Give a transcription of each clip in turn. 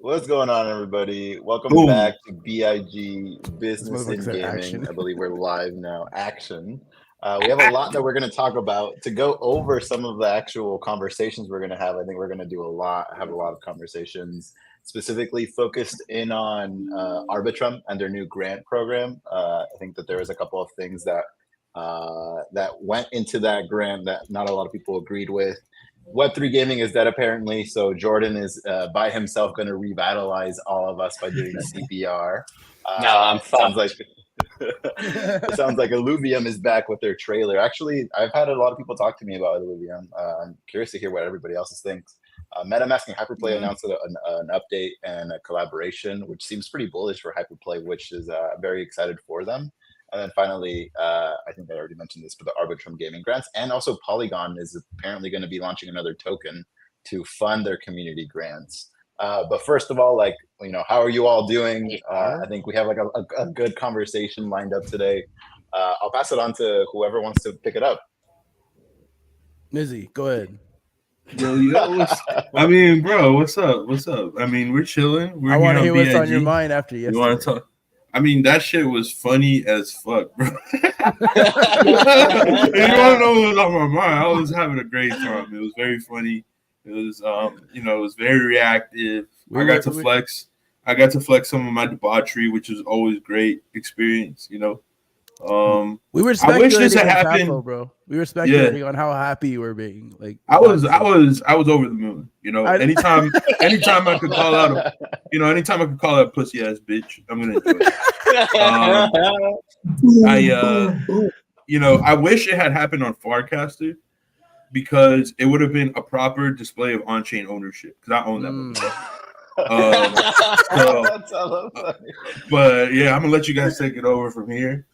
What's going on, everybody? Welcome Boom. back to B.IG Business motherfucker in said Gaming. action. I believe we're live now. Action. We have a lot that we're going to talk about. To go over some of the actual conversations we're going to have, I think we're going to have a lot of conversations specifically focused in on Arbitrum and their new grant program. I think that there was a couple of things that went into that grant that not a lot of people agreed with. Web3 Gaming Is Dead, apparently. So Jordan is by himself going to revitalize all of us by doing CPR. No, I'm sounds fucked. like it sounds like Illuvium is back with their trailer. Actually, I've had a lot of people talk to me about Illuvium. I'm curious to hear what everybody else thinks. Metamask and Hyperplay announced an update and a collaboration, which seems pretty bullish for Hyperplay, which is very excited for them. And then finally, I think I already mentioned this, but the Arbitrum gaming grants, and also Polygon is apparently going to be launching another token to fund their community grants. But first of all, how are you all doing? I think we have like a good conversation lined up today. I'll pass it on to whoever wants to pick it up. Mizzy, go ahead. Yo, I mean, bro, what's up? What's up? I mean, we're chilling. I want to hear what's on your mind after yesterday. You want to talk? I mean, that shit was funny as fuck, bro. You want to know what was on my mind? I was having a great time. It was very funny. It was, it was very reactive. I got to flex some of my debauchery, which was always great experience. We were speculating, I wish this had happened, bro. We were speculating on how happy you were being. Like, I was over the moon. Anytime I could call out anytime I could call out a pussy ass bitch, I'm gonna do it. I wish it had happened on Farcaster because it would have been a proper display of on-chain ownership because I own that movie. But yeah, I'm gonna let you guys take it over from here.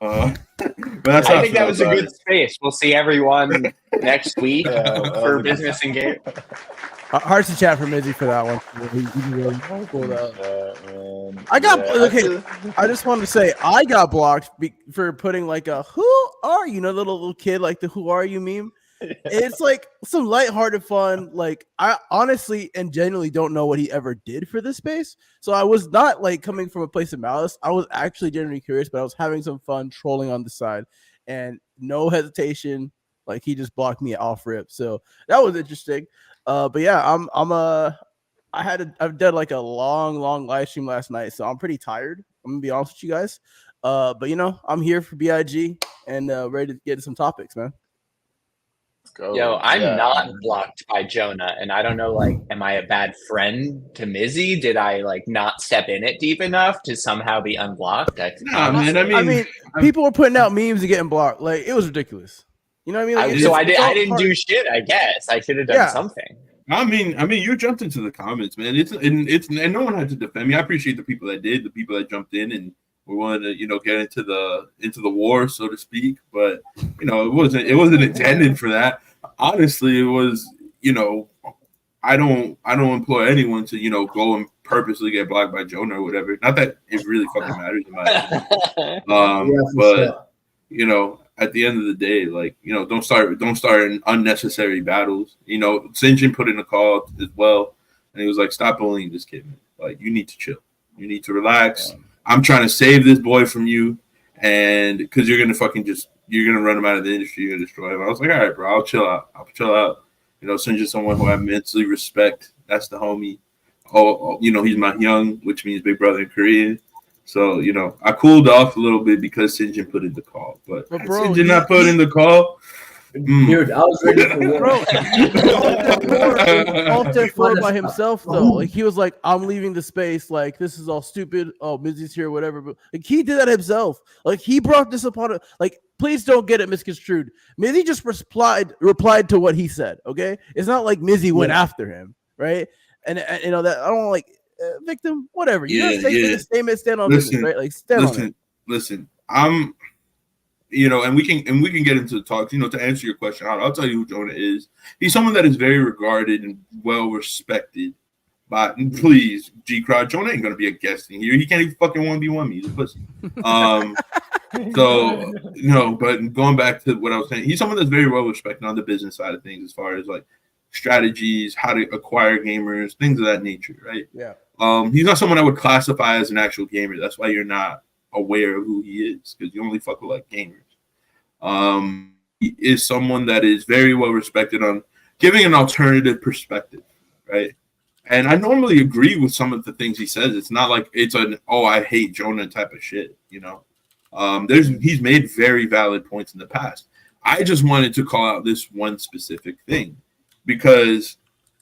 I think that was a good space. We'll see everyone next week for Business and Game. Hearts in chat for Mizzy for that one. I just wanted to say I got blocked for putting like a "Who are you?" The little kid like the "Who are you?" meme. It's like some lighthearted fun. Like, I honestly and genuinely don't know what he ever did for this space. So I was not like coming from a place of malice. I was actually genuinely curious, but I was having some fun trolling on the side and no hesitation. Like, he just blocked me off rip. So that was interesting. But yeah, I've done like a long live stream last night. So I'm pretty tired. I'm gonna be honest with you guys. But I'm here for B.IG and ready to get into some topics, man. Yo, I'm not blocked by Jonah, and I don't know, am I a bad friend to Mizzy? Did I not step in it deep enough to somehow be unblocked? Nah, man. I mean, people were putting out memes and getting blocked. Like, it was ridiculous. You know what I mean? I didn't do shit. I guess I should have done something. I mean, you jumped into the comments, man. And no one had to defend me. I appreciate the people that did, the people that jumped in and we wanted to, get into the war, so to speak. But it wasn't intended for that. Honestly, it was. I don't employ anyone to go and purposely get blocked by Jonah or whatever. Not that it really fucking matters in my opinion. But at the end of the day, don't start unnecessary battles. Sinjin put in a call as well, and he was like, "Stop bullying this kid, man. Like, you need to chill. You need to relax. Yeah. I'm trying to save this boy from you, and because you're gonna run him out of the industry, you're gonna destroy him." I was like, "All right, bro, I'll chill out. Sinjin's someone who I immensely respect. That's the homie. He's my young, which means big brother in Korean." So, I cooled off a little bit because Sinjin put in the call. But bro, Sinjin not put in the call. Dude, I was ready for war. Bro, all by himself, though. Like, he was like, "I'm leaving the space. Like, this is all stupid. Oh, Mizzy's here, whatever." But like, he did that himself. Like, he brought this upon it. Like, please don't get it misconstrued. Mizzy just replied to what he said. Okay, it's not like Mizzy went after him, right? And that I don't like victim, whatever. You say statement, stand on business, right? Like, stand on it. Listen, I'm. And we can get into the talk. To answer your question, I'll tell you who Jonah is. He's someone that is very regarded and well respected. But please, G-Crowd, Jonah ain't gonna be a guest in here. He can't even fucking 1v1 me. He's a pussy. But going back to what I was saying, he's someone that's very well respected on the business side of things, as far as like strategies, how to acquire gamers, things of that nature, right? Yeah. He's not someone I would classify as an actual gamer. That's why you're not aware of who he is, because you only fuck with like gamers. He is someone that is very well respected on giving an alternative perspective, right? And I normally agree with some of the things he says. It's not like it's an I hate Jonah type of shit, you know. He's made very valid points in the past. I just wanted to call out this one specific thing because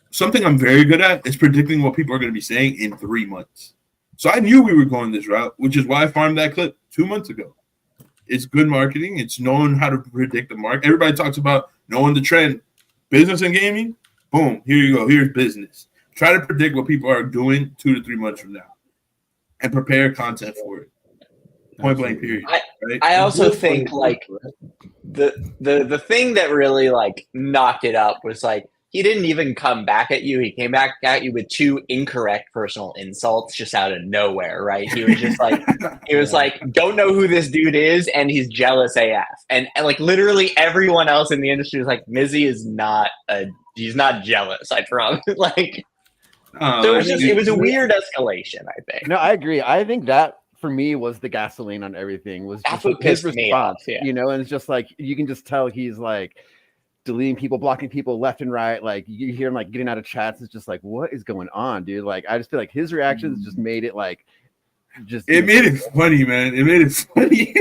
something I'm very good at is predicting what people are going to be saying in 3 months. So I knew we were going this route, which is why I farmed that clip 2 months ago. It's good marketing. It's knowing how to predict the market. Everybody talks about knowing the trend. Business and gaming, boom, here you go. Here's business. Try to predict what people are doing 2 to 3 months from now and prepare content for it. Point blank period. Right? I also think like the thing that really like knocked it up was like he didn't even come back at you. He came back at you with 2 incorrect personal insults just out of nowhere, right? He was just like, he was like, don't know who this dude is, and he's jealous AF. And like literally everyone else in the industry was like, MIZZY is he's not jealous, I promise. Like, so it was a weird escalation, I think. No, I agree. I think that for me was the gasoline on everything. Was just his response, you know, and it's just like you can just tell he's like deleting people, blocking people left and right. Like you hear him like getting out of chats. It's just like, what is going on, dude? Like I just feel like his reactions just made it like it made it funny, man. It made it funny.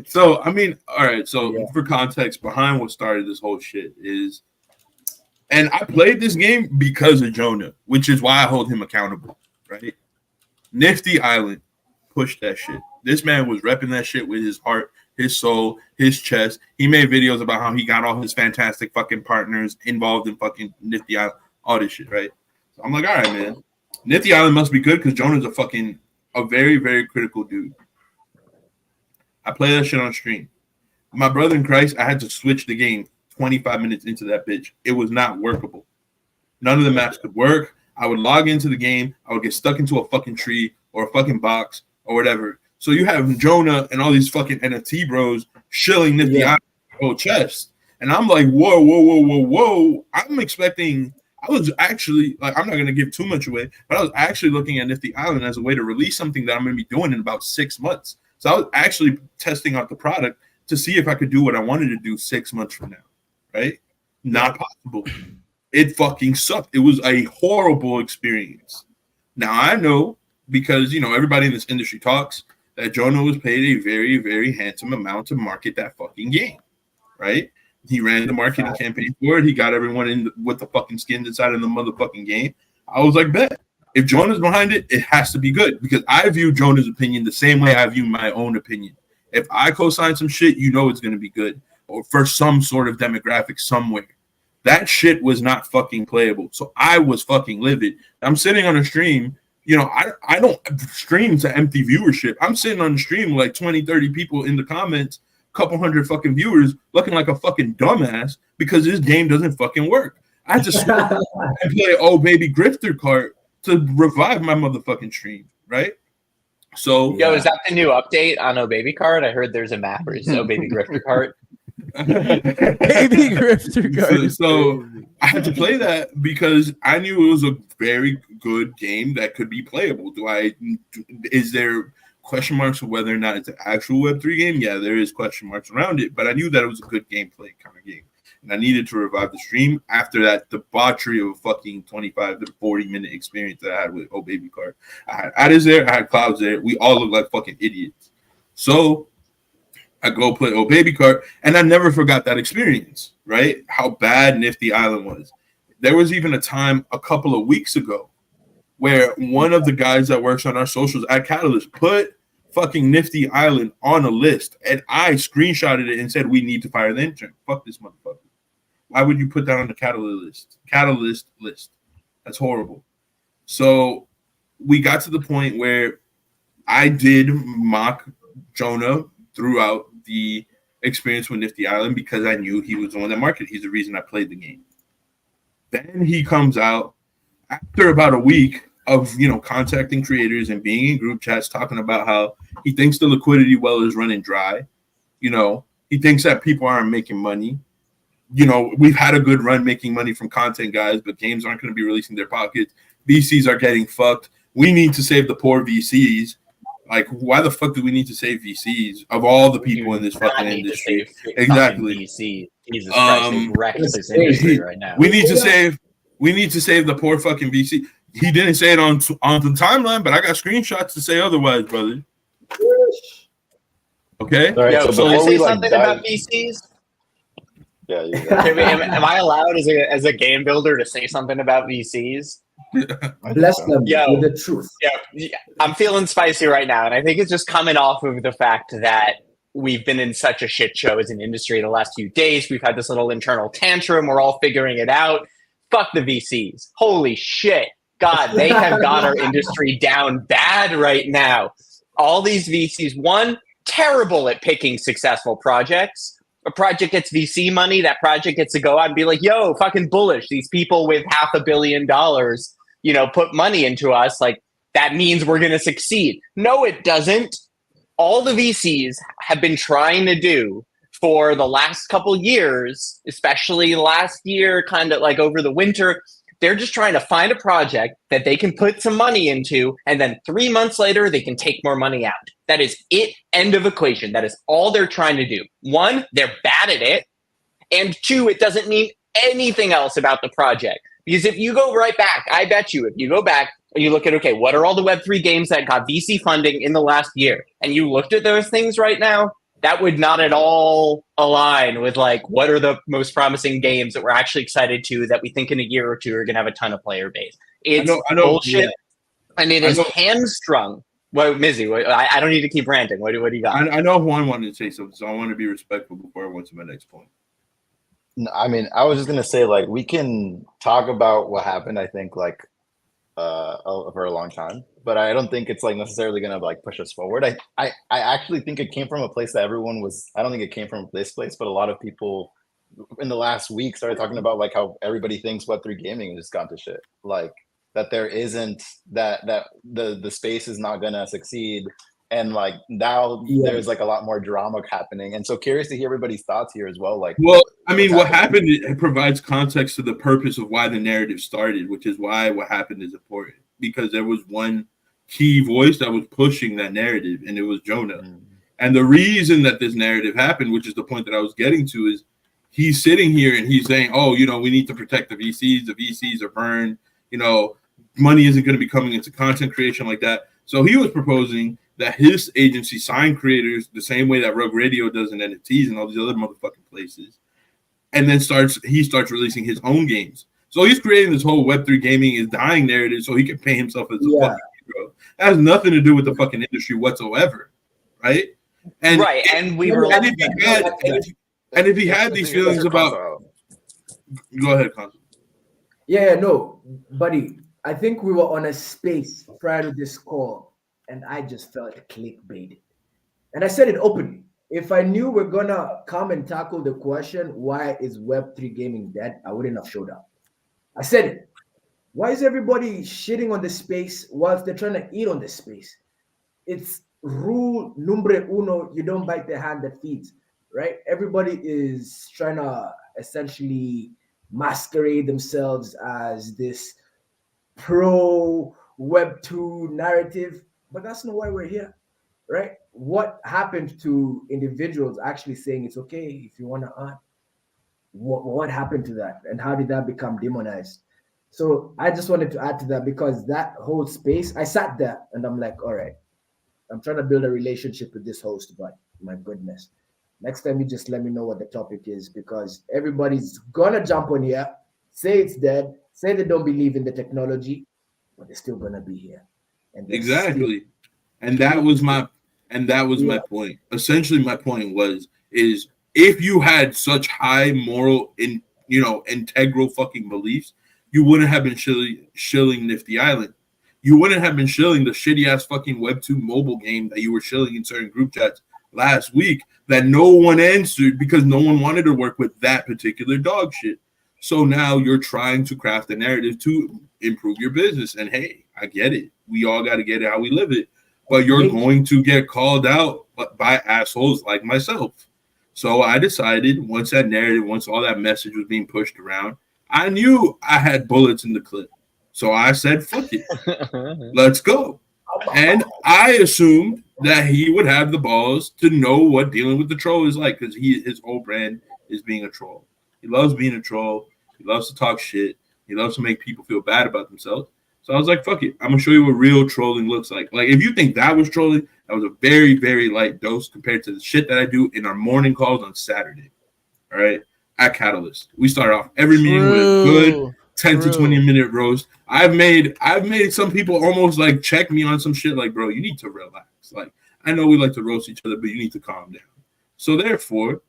So I mean, all right. So for context behind what started this whole shit is, and I played this game because of Jonah, which is why I hold him accountable, right? Nifty Island pushed that shit. This man was repping that shit with his heart, his soul, his chest. He made videos about how he got all his fantastic fucking partners involved in fucking Nifty Island, all this shit, right? So I'm like, all right, man. Nifty Island must be good because Jonah's a very, very critical dude. I play that shit on stream. My brother in Christ, I had to switch the game 25 minutes into that bitch. It was not workable. None of the maps could work. I would log into the game. I would get stuck into a fucking tree or a fucking box or whatever. So you have Jonah and all these fucking NFT bros shilling Nifty Island whole chest. And I'm like, whoa. I'm expecting, I was actually, like, I'm not going to give too much away, but I was actually looking at Nifty Island as a way to release something that I'm going to be doing in about 6 months. So I was actually testing out the product to see if I could do what I wanted to do 6 months from now, right? Not possible. It fucking sucked. It was a horrible experience. Now I know, because, you know, everybody in this industry talks, that Jonah was paid a very, very handsome amount to market that fucking game, right? He ran the marketing campaign for it. He got everyone in with the fucking skins inside of the motherfucking game. I was like, bet. If Jonah's behind it, it has to be good, because I view Jonah's opinion the same way I view my own opinion. If I co-sign some shit, you know it's going to be good, or for some sort of demographic somewhere. That shit was not fucking playable. So I was fucking livid. I'm sitting on a stream. You know, I don't stream to empty viewership. I'm sitting on the stream with like 20, 30 people in the comments, a couple hundred fucking viewers looking like a fucking dumbass because this game doesn't fucking work. I had to and play Oh Baby Grifter cart to revive my motherfucking stream, right? So yo, is that the new update on Oh Baby Card? I heard there's a map where it's Oh Baby Grifter cart. Baby Grifter card. So I had to play that because I knew it was a very good game that could be playable. Is there question marks of whether or not it's an actual Web3 game? Yeah, there is question marks around it, but I knew that it was a good gameplay kind of game. And I needed to revive the stream after that debauchery of a fucking 25 to 40-minute experience that I had with Oh Baby Card. I had Addis there, I had Clouds there. We all looked like fucking idiots. So I go play Oh Baby Card, and I never forgot that experience, right? How bad Nifty Island was. There was even a time a couple of weeks ago where one of the guys that works on our socials at Catalyst put fucking Nifty Island on a list, and I screenshotted it and said, we need to fire the intern. Fuck this motherfucker. Why would you put that on the Catalyst list? That's horrible. So we got to the point where I did mock Jonah throughout the experience with Nifty Island because I knew he was the one that marketed. He's the reason I played the game. Then he comes out after about a week of, you know, contacting creators and being in group chats talking about how he thinks the liquidity well is running dry. You know, he thinks that people aren't making money. You know, we've had a good run making money from content guys, but games aren't going to be releasing their pockets. VCs are getting fucked. we need to save the poor VCs. Like, why the fuck do we need to save VCs of all the people in this fucking industry? Exactly. VC. Jesus Christ, they've wrecked this industry right now. We need to save the poor fucking VC. He didn't say it on the timeline, but I got screenshots to say otherwise, brother. Okay. All right, Yo, so can I before say we something dive- about VCs? Yeah, you Am I allowed as a game builder to say something about VCs? Bless them Yo. with the truth. Yeah, I'm feeling spicy right now, and I think it's just coming off of the fact that we've been in such a shit show as an industry the last few days. We've had this little internal tantrum. We're all figuring it out. Fuck the VCs. Holy shit. God, they have got our industry down bad right now. All these VCs, one, terrible at picking successful projects. A project gets VC money, that project gets to go out and be like, yo, fucking bullish. These people with $500 million, put money into us. Like, that means we're going to succeed. No, it doesn't. All the VCs have been trying to do for the last couple years, especially last year, kind of like over the winter, they're just trying to find a project that they can put some money into, and then 3 months later, they can take more money out. That is it. End of equation. That is all they're trying to do. One, they're bad at it. And two, it doesn't mean anything else about the project. Because if you go right back, I bet you, if you go back and you look at, okay, what are all the Web3 games that got VC funding in the last year? And you looked at those things right now, that would not at all align with like what are the most promising games that we're actually excited to that we think in a year or two are going to have a ton of player base. It's I know, bullshit. Yeah. And it is hamstrung. Well, MIZZY, I don't need to keep ranting. What do you got? I know Juan wanted to say something, so I want to be respectful before I went to my next point. No, I mean, I was just gonna say, like, we can talk about what happened. I think, like, for a long time, but I don't think it's like necessarily gonna like push us forward. I actually think it came from a place that everyone was. I don't think it came from this place, but a lot of people in the last week started talking about like how everybody thinks Web3 gaming has gone to shit. Like that there isn't that the space is not gonna succeed. And like now there's like a lot more drama happening. And so curious to hear everybody's thoughts here as well. Like, well, I mean, what happened, it provides context to the purpose of why the narrative started, which is why what happened is important. Because there was one key voice that was pushing that narrative, and it was Jonah. And the reason that this narrative happened, which is the point that I was getting to, is he's sitting here and he's saying, oh, we need to protect the VCs. The VCs are burned. Money isn't going to be coming into content creation like that. So he was proposing that his agency sign creators the same way that Rogue Radio does in NFTs and all these other motherfucking places. And then he starts releasing his own games. So he's creating this whole Web3 gaming is dying narrative so he can pay himself as a fucking hero. That has nothing to do with the fucking industry whatsoever. Right? And if he had these feelings about go ahead, Consul. Yeah, no, buddy. I think we were on a space prior to this call, and I just felt clickbaited. And I said it openly. If I knew we're gonna come and tackle the question, why is Web3 gaming dead, I wouldn't have showed up. I said it. Why is everybody shitting on the space whilst they're trying to eat on the space? It's rule numero uno, you don't bite the hand that feeds, right? Everybody is trying to essentially masquerade themselves as this pro Web2 narrative, but that's not why we're here, right? What happened to individuals actually saying it's okay if you want to earn? What happened to that, and how did that become demonized? So I just wanted to add to that, because that whole space, I sat there and I'm like, all right, I'm trying to build a relationship with this host, but my goodness, next time you just let me know what the topic is, because everybody's gonna jump on here, say it's dead, say they don't believe in the technology, but they're still gonna be here. And exactly. And that was my my point. Essentially, my point is if you had such high moral integral fucking beliefs, you wouldn't have been shilling Nifty Island. You wouldn't have been shilling the shitty ass fucking Web2 mobile game that you were shilling in certain group chats last week that no one answered because no one wanted to work with that particular dog shit. So now you're trying to craft a narrative to improve your business. And hey, I get it. We all got to get it how we live it. But you're going to get called out by assholes like myself. So I decided once all that message was being pushed around, I knew I had bullets in the clip. So I said, fuck it. Let's go. And I assumed that he would have the balls to know what dealing with the troll is like, because his whole brand is being a troll. He loves being a troll. He loves to talk shit. He loves to make people feel bad about themselves. So I was like, fuck it. I'm going to show you what real trolling looks like. Like, if you think that was trolling, that was a very, very light dose compared to the shit that I do in our morning calls on Saturday. All right? At Catalyst. We start off every meeting with a good 10 to 20 minute roast. I've made some people almost like check me on some shit like, bro, you need to relax. Like, I know we like to roast each other, but you need to calm down. So therefore,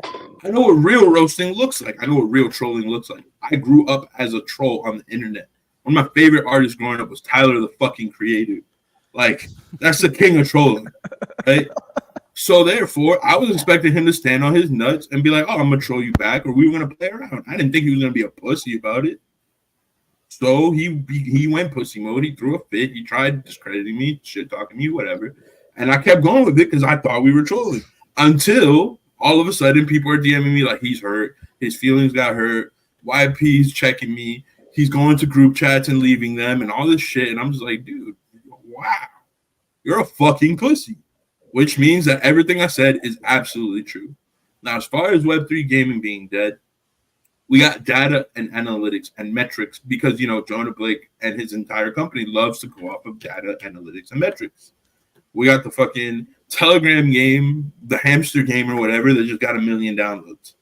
I know what real roasting looks like. I know what real trolling looks like. I grew up as a troll on the internet. One of my favorite artists growing up was Tyler, the fucking Creator. Like, that's the king of trolling, right? So therefore, I was expecting him to stand on his nuts and be like, oh, I'm going to troll you back, or we were going to play around. I didn't think he was going to be a pussy about it. So he went pussy mode. He threw a fit. He tried discrediting me, shit-talking me, whatever. And I kept going with it because I thought we were trolling. Until all of a sudden, people are DMing me like he's hurt. His feelings got hurt. YP's checking me. He's going to group chats and leaving them and all this shit. And I'm just like, dude, wow. You're a fucking pussy. Which means that everything I said is absolutely true. Now, as far as Web3 gaming being dead, we got data and analytics and metrics because, Jonah Blake and his entire company loves to go off of data, analytics, and metrics. We got the fucking Telegram game, the hamster game or whatever, that just got 1 million downloads.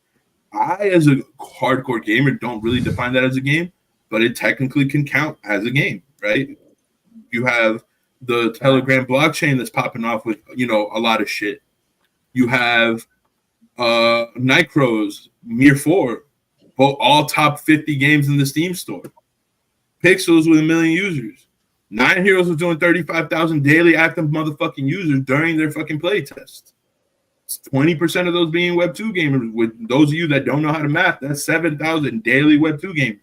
I, as a hardcore gamer, don't really define that as a game, but it technically can count as a game, right? You have the Telegram blockchain that's popping off with, a lot of shit. You have Nightcrows, Mir 4, both all top 50 games in the Steam store. Pixels with 1 million users. Nine Heroes was doing 35,000 daily active motherfucking users during their fucking play test. 20% of those being Web2 gamers. With those of you that don't know how to math, that's 7,000 daily Web2 gamers.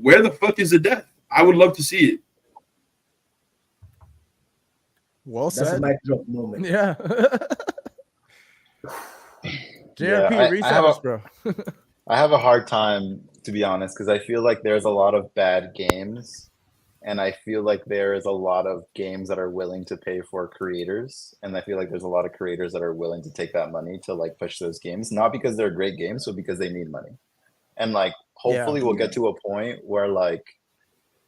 Where the fuck is the death? I would love to see it. Well That's said. a mic drop moment. Yeah. JRP, reset us, bro. I have a hard time, to be honest, because I feel like there's a lot of bad games, and I feel like there is a lot of games that are willing to pay for creators, and I feel like there's a lot of creators that are willing to take that money to like push those games, not because they're great games, but because they need money. And like, hopefully we'll get to a point where like,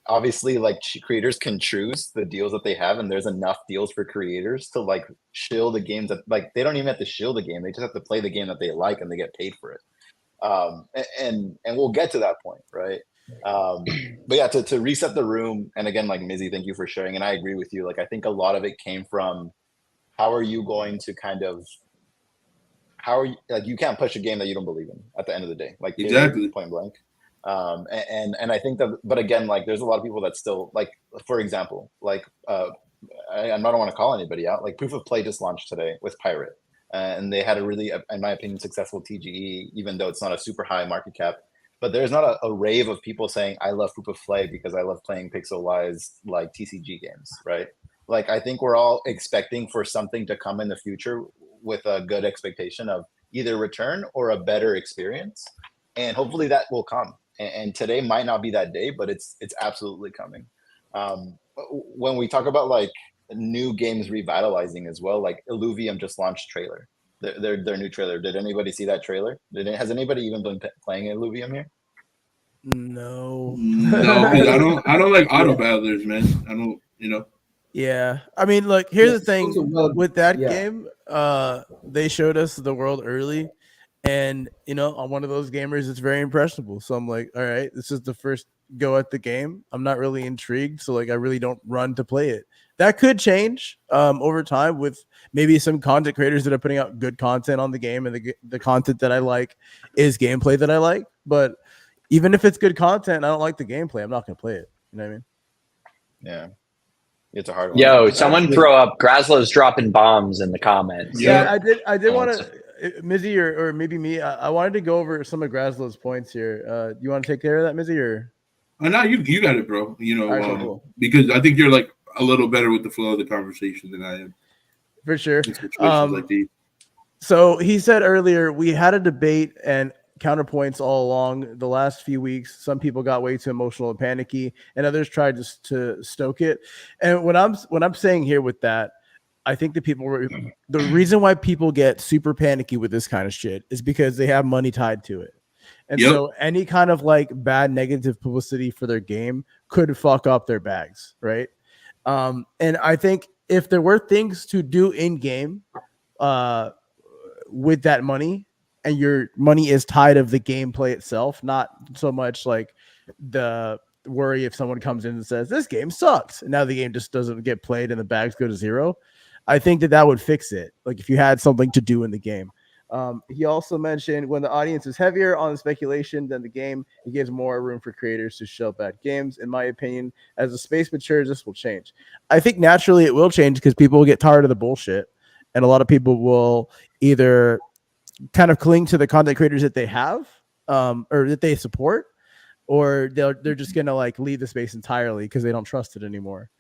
obviously like creators can choose the deals that they have, and there's enough deals for creators to like shill the games that like they don't even have to shill the game, they just have to play the game that they like and they get paid for it. And we'll get to that point, right? But yeah, to reset the room, and again, like MIZZY, thank you for sharing, and I agree with you. Like, I think a lot of it came from how are you going to kind of you can't push a game that you don't believe in at the end of the day, like exactly, point blank. And I think that, but again, like there's a lot of people that still like, for example, like I don't want to call anybody out, like Proof of Play just launched today with Pirate. And they had a really, in my opinion, successful TGE, even though it's not a super high market cap. But there's not a rave of people saying, I love Proof of Play because I love playing pixel-wise like TCG games, right? Like, I think we're all expecting for something to come in the future with a good expectation of either return or a better experience. And hopefully that will come. And today might not be that day, but it's absolutely coming. When we talk about like new games revitalizing as well, like Illuvium just launched trailer, their new trailer. Did anybody see that trailer? Has anybody even been playing Illuvium here? No, I don't like auto battlers, man. I don't, Yeah, I mean, look, here's the thing with that game. They showed us the world early, and I'm one of those gamers that's very impressionable. So I'm like, all right, this is the first go at the game. I'm not really intrigued, so like I really don't run to play it. That could change over time with maybe some content creators that are putting out good content on the game, and the content that I like is gameplay that I like. But even if it's good content, I don't like the gameplay, I'm not going to play it. You know what I mean? Yeah. It's a hard one. Yo, someone throw up Graslow's dropping bombs in the comments. Yeah, I did want to, MIZZY or maybe me, I wanted to go over some of Graslow's points here. You want to take care of that, MIZZY, or? No, you got it, bro. Right, cool. Because I think you're like a little better with the flow of the conversation than I am. For sure. In situations like these. So he said earlier, we had a debate and counterpoints all along the last few weeks. Some people got way too emotional and panicky, and others tried to stoke it. And what I'm saying here with that, I think the reason why people get super panicky with this kind of shit is because they have money tied to it. And so any kind of like bad negative publicity for their game could fuck up their bags, right? And I think if there were things to do in game with that money, and your money is tied of the gameplay itself, not so much like the worry if someone comes in and says this game sucks and now the game just doesn't get played and the bags go to zero, I think that would fix it. Like if you had something to do in the game. He also mentioned when the audience is heavier on the speculation than the game, it gives more room for creators to show bad games. In my opinion, as the space matures, this will change. I think naturally it will change because people will get tired of the bullshit, and a lot of people will either kind of cling to the content creators that they have or that they support, or they're just gonna like leave the space entirely because they don't trust it anymore.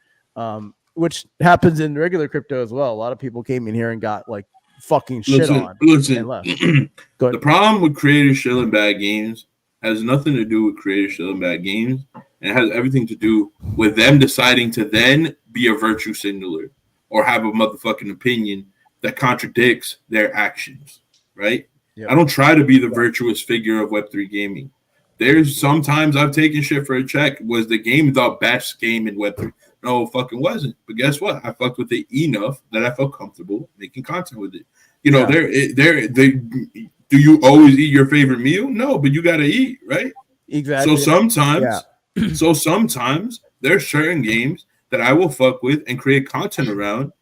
Which happens in regular crypto as well. A lot of people came in here and got like fucking shit on and left. The problem with creators shilling bad games has nothing to do with creators shilling bad games, and it has everything to do with them deciding to then be a virtue signaler or have a motherfucking opinion that contradicts their actions, right? Yep. I don't try to be the virtuous figure of Web3 gaming. There's sometimes I've taken shit for a check. Was the game the best game in Web3? No, it fucking wasn't. But guess what? I fucked with it enough that I felt comfortable making content with it. You know, do you always eat your favorite meal? No, but you gotta eat, right? Exactly. So sometimes there's certain games that I will fuck with and create content around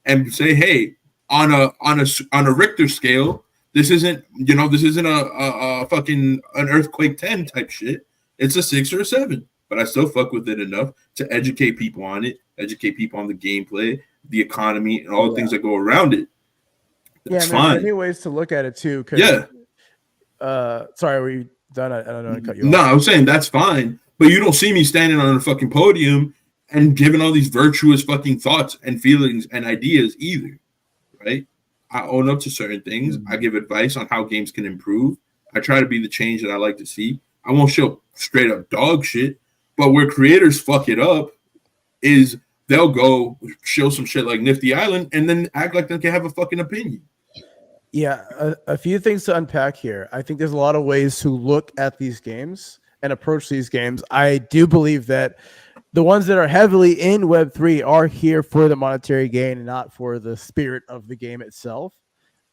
and say, hey, on a Richter scale, this isn't a fucking an earthquake 10 type shit. It's a 6 or a 7. But I still fuck with it enough to educate people on it, educate people on the gameplay, the economy, and all the things that go around it. That's fine. There's many ways to look at it too. Sorry, were you done? I don't know to cut you off. No, I was saying that's fine, but you don't see me standing on a fucking podium and giving all these virtuous fucking thoughts and feelings and ideas either, right? I own up to certain things. I give advice on how games can improve. I try to be the change that I like to see. I won't show straight up dog shit. But where creators fuck it up is they'll go show some shit like Nifty Island and then act like they can have a fucking opinion. Yeah, a few things to unpack here. I think there's a lot of ways to look at these games and approach these games. I do believe that the ones that are heavily in Web3 are here for the monetary gain and not for the spirit of the game itself.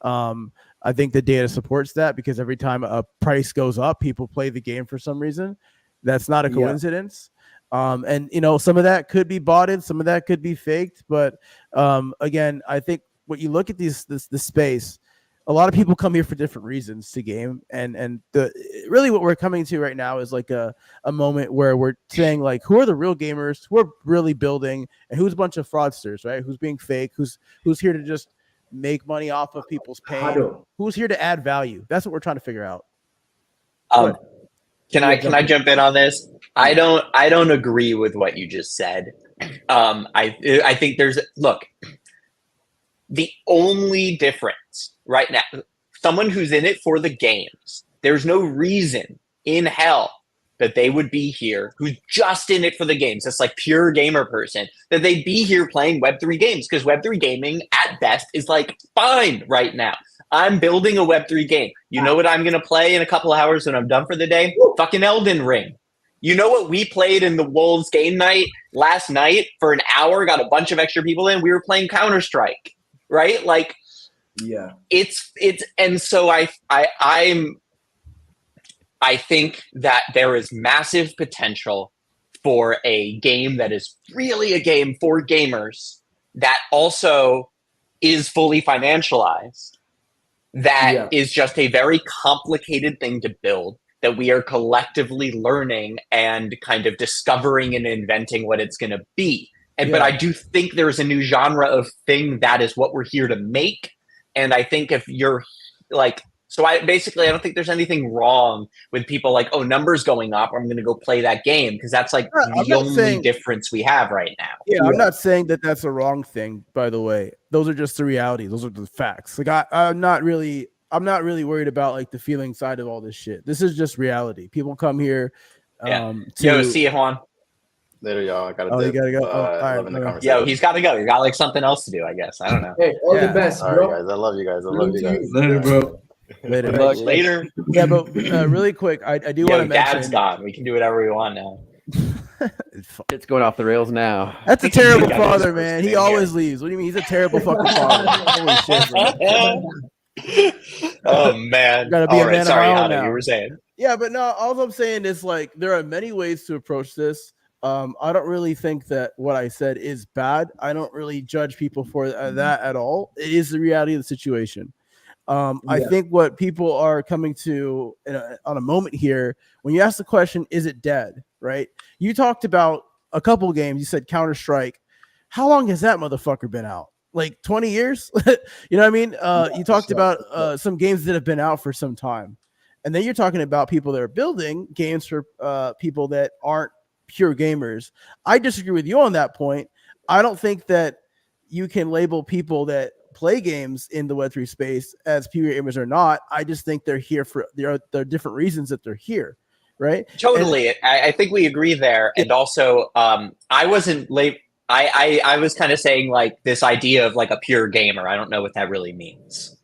I think the data supports that because every time a price goes up, people play the game for some reason. That's not a coincidence. And, you know, some of that could be botted. Some of that could be faked. But again, I think when you look at this space, a lot of people come here for different reasons to game. And really what we're coming to right now is like a moment where we're saying, like, who are the real gamers? Who are really building? And who's a bunch of fraudsters, right? Who's being fake? Who's here to just make money off of people's pain? Who's here to add value? That's what we're trying to figure out. Can I jump in on this? I don't agree with what you just said. I think the only difference right now, someone who's in it for the games, there's no reason in hell that they would be here who's just in it for the games. That's like pure gamer person, that they'd be here playing Web3 games, because Web3 gaming at best is like fine right now. I'm building a Web3 game. You know what I'm going to play in a couple of hours when I'm done for the day? Fucking Elden Ring. You know what we played in the Wolves game night last night for an hour, got a bunch of extra people in? We were playing Counter-Strike, right? Like, yeah, and so I think that there is massive potential for a game that is really a game for gamers that also is fully financialized. That is just a very complicated thing to build, that we are collectively learning and kind of discovering and inventing what it's going to be. But I do think there's a new genre of thing that is what we're here to make. And I think if you're like, so I don't think there's anything wrong with people like, oh, numbers going up, I'm going to go play that game, because that's like the only difference we have right now. Yeah, I'm not saying that that's a wrong thing, by the way. Those are just the realities. Those are the facts. Like I'm not really I'm not really worried about like the feeling side of all this shit. This is just reality. People come here. Yo, see you, Juan. Later, y'all. I gotta. Oh, you gotta go. All right, loving the conversation. Yo, he's got to go. You got like something else to do, I guess. I don't know. Hey, all the best, All bro. right, guys. I love you guys. I love you guys. Later, bro. Later. Later. Yeah, but really quick, I do want to mention. Dad's gone. We can do whatever we want now. It's going off the rails now. That's a terrible got father, his man. first He name always leaves. What do you mean? He's a terrible fucking father. Holy shit, bro. Oh man. Gotta be a man of sorry, my own Hannah, now. you were saying. Yeah, but no, all I'm saying is like there are many ways to approach this. I don't really think that what I said is bad. I don't really judge people for that at all. It is the reality of the situation. I think what people are coming to on a moment here, when you ask the question, is it dead? Right? You talked about a couple games. You said Counter-Strike. How long has that motherfucker been out? Like 20 years? You know what I mean? You talked about some games that have been out for some time. And then you're talking about people that are building games for people that aren't pure gamers. I disagree with you on that point. I don't think that you can label people that play games in the Web3 space as pure gamers or not. I just think they're here for there are different reasons that they're here, right? Totally. And I think we agree there. And also, I wasn't late. I was kind of saying like this idea of like a pure gamer. I don't know what that really means.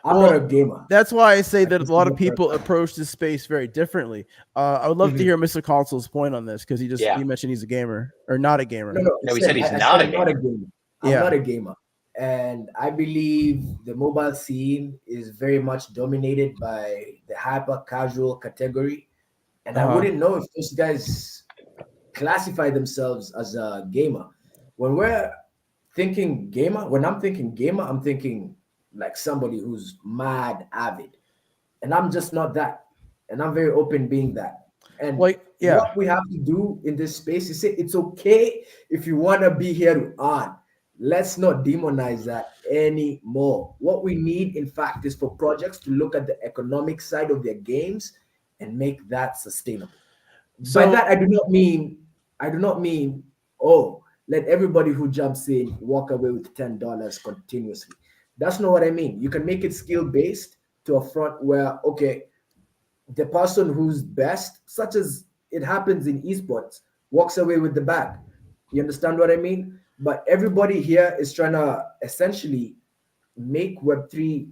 I'm not a gamer. That's why I say that a lot of people approach this space very differently. I would love to hear Mr. Console's point on this because he mentioned he's a gamer or not a gamer. No, he said he's not a gamer. I'm not a gamer. And I believe the mobile scene is very much dominated by the hyper casual category. And I wouldn't know if those guys classify themselves as a gamer. When we're thinking gamer, when I'm thinking gamer, I'm thinking like somebody who's mad avid. And I'm just not that. And I'm very open being that. And what we have to do in this space is say it's okay if you want to be here to earn. Let's not demonize that anymore. What we need, in fact, is for projects to look at the economic side of their games and make that sustainable. So by that, I do not mean, let everybody who jumps in walk away with $10 continuously. That's not what I mean. You can make it skill-based to a front where, okay, the person who's best, such as it happens in esports, walks away with the bag. You understand what I mean? But everybody here is trying to essentially make Web3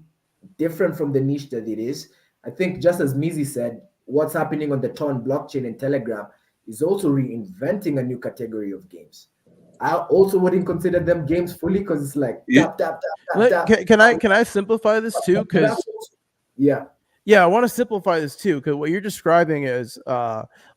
different from the niche that it is. I think just as MIZZY said, what's happening on the Ton blockchain and Telegram is also reinventing a new category of games. I also wouldn't consider them games fully because it's like tap. Can I simplify this too? Because I want to simplify this too, because what you're describing is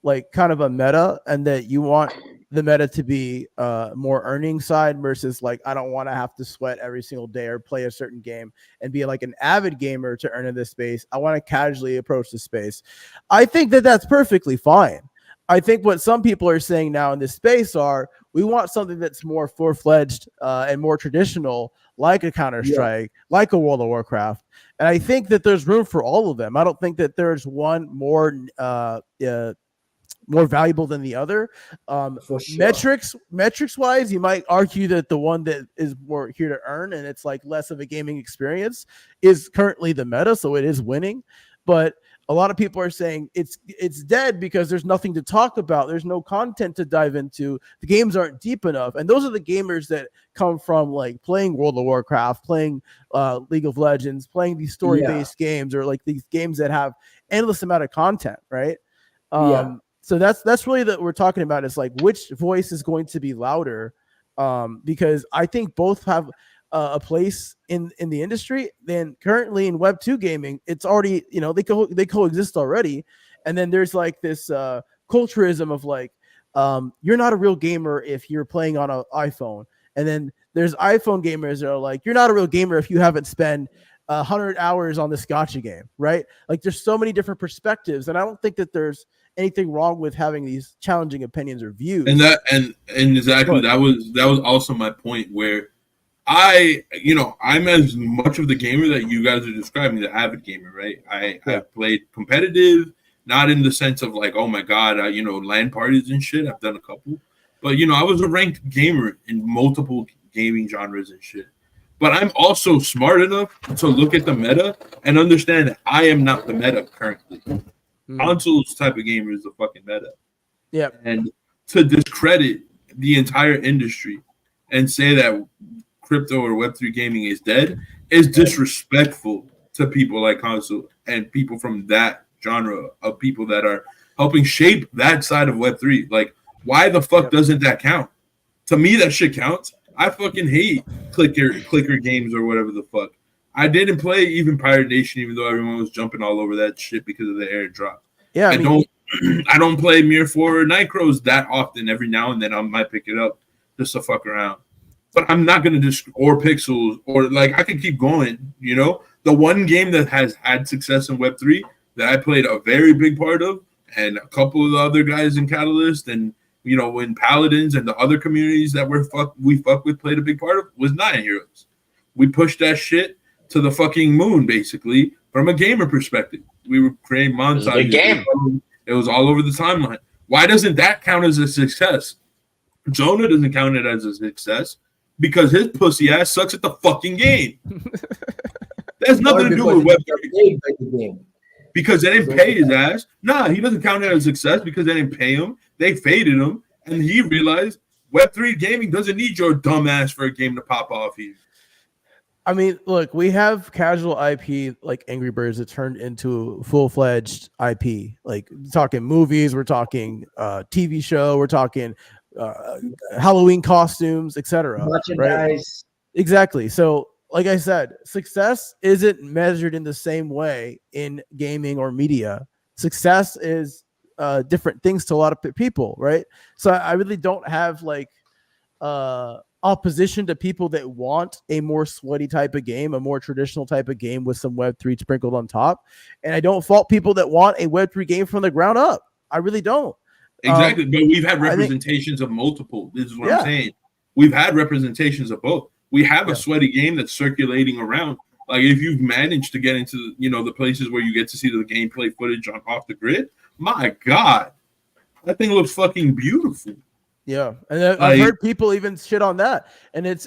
like kind of a meta, and that you want the meta to be more earning side versus like I don't want to have to sweat every single day or play a certain game and be like an avid gamer to earn in this space. I want to casually approach the space. I think that that's perfectly fine. I think what some people are saying now in this space are we want something that's more full-fledged and more traditional, like a Counter-Strike, like a World of Warcraft. And I think that there's room for all of them. I don't think that there's one more valuable than the other. For sure. Metrics wise, you might argue that the one that is more here to earn and it's like less of a gaming experience is currently the meta, so it is winning. But a lot of people are saying it's dead because there's nothing to talk about. There's no content to dive into. The games aren't deep enough. And those are the gamers that come from like playing World of Warcraft, playing League of Legends, playing these story-based games, or like these games that have endless amount of content, right? So that's really that we're talking about. Is like which voice is going to be louder, because I think both have a place in the industry. Then currently in Web2 gaming, it's already, they coexist already. And then there's like this culturism of like, you're not a real gamer if you're playing on an iPhone. And then there's iPhone gamers that are like, you're not a real gamer if you haven't spent 100 hours on this gacha game, right? Like there's so many different perspectives, and I don't think that there's anything wrong with having these challenging opinions or views. And exactly that was also my point, where I'm as much of the gamer that you guys are describing, the avid gamer, right? I played competitive, not in the sense of like, oh my God, LAN parties and shit. I've done a couple, but I was a ranked gamer in multiple gaming genres and shit. but I'm also smart enough to look at the meta and understand that I am not the meta currently. Consoles type of gamer is the fucking meta. Yeah. And to discredit the entire industry and say that crypto or Web3 gaming is dead is disrespectful to people like console and people from that genre of people that are helping shape that side of Web3. Like, why the fuck doesn't that count? To me, that shit counts. I fucking hate clicker games or whatever the fuck. I didn't play even Pirate Nation, even though everyone was jumping all over that shit because of the airdrop. Yeah, I don't play Mir 4 or Nightcrows that often. Every now and then I might pick it up just to fuck around. But I'm not gonna or Pixels or like I could keep going, you know? The one game that has had success in Web3 that I played a very big part of, and a couple of the other guys in Catalyst and you know when Paladins and the other communities that we fuck with played a big part of was Nine Heroes. We pushed that shit to the fucking moon, basically, from a gamer perspective. We were creating montages. Game. It was all over the timeline. Why doesn't that count as a success? Jonah doesn't count it as a success because his pussy ass sucks at the fucking game. That's nothing to do with Web3. Because they didn't pay his ass. Nah, he doesn't count it as a success because they didn't pay him. They faded him, and he realized Web3 gaming doesn't need your dumb ass for a game to pop off here. I mean, look, we have casual IP like Angry Birds that turned into full-fledged IP. Like we're talking movies, we're talking TV show, we're talking Halloween costumes, etc. Merchandise. Right? Exactly. So, like I said, success isn't measured in the same way in gaming or media. Success is different things to a lot of people, right? So I really don't have like opposition to people that want a more sweaty type of game, a more traditional type of game with some Web3 sprinkled on top. And I don't fault people that want a Web3 game from the ground up. I really don't. Exactly. But we've had representations of multiple. This is what I'm saying. We've had representations of both. We have a sweaty game that's circulating around. Like if you've managed to get into, you know, the places where you get to see the gameplay footage on off the grid, my God, that thing looks fucking beautiful. Yeah, and I've heard people even shit on that, and it's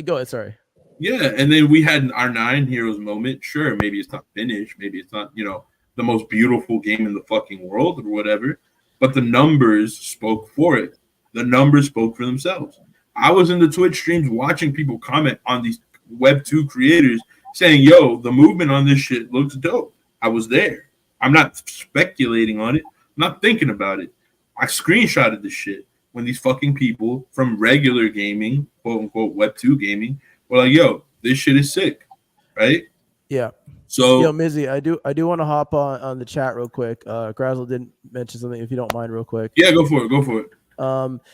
go ahead. Sorry. Yeah, and then we had our Nine Heroes moment. Sure, maybe it's not finished, maybe it's not, you know, the most beautiful game in the fucking world or whatever, but the numbers spoke for it. The numbers spoke for themselves. I was in the Twitch streams watching people comment on these Web2 creators saying, "Yo, the movement on this shit looks dope." I was there. I'm not speculating on it. I'm not thinking about it. I screenshotted this shit when these fucking people from regular gaming, quote unquote Web2 gaming, were like, "Yo, this shit is sick," right? Yeah. So, yo, Mizzy, I do want to hop on the chat real quick. Grazzle didn't mention something, if you don't mind, real quick. Yeah, go for it. Go for it.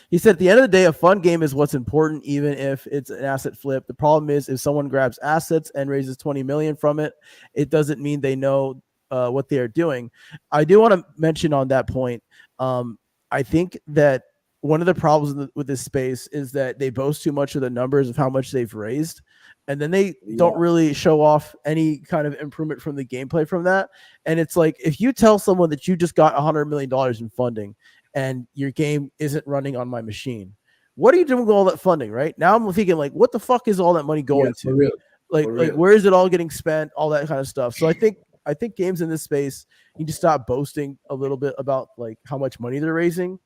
He said, at the end of the day, a fun game is what's important, even if it's an asset flip. The problem is if someone grabs assets and raises 20 million from it, it doesn't mean they know what they are doing. I do want to mention on that point. I think that one of the problems with this space is that they boast too much of the numbers of how much they've raised, and then they don't really show off any kind of improvement from the gameplay from that. And it's like, if you tell someone that you just got $100 million in funding and your game isn't running on my machine, what are you doing with all that funding? Right now I'm thinking like, what the fuck is all that money going to? Like where is it all getting spent? All that kind of stuff. So I think games in this space need to stop boasting a little bit about like how much money they're raising,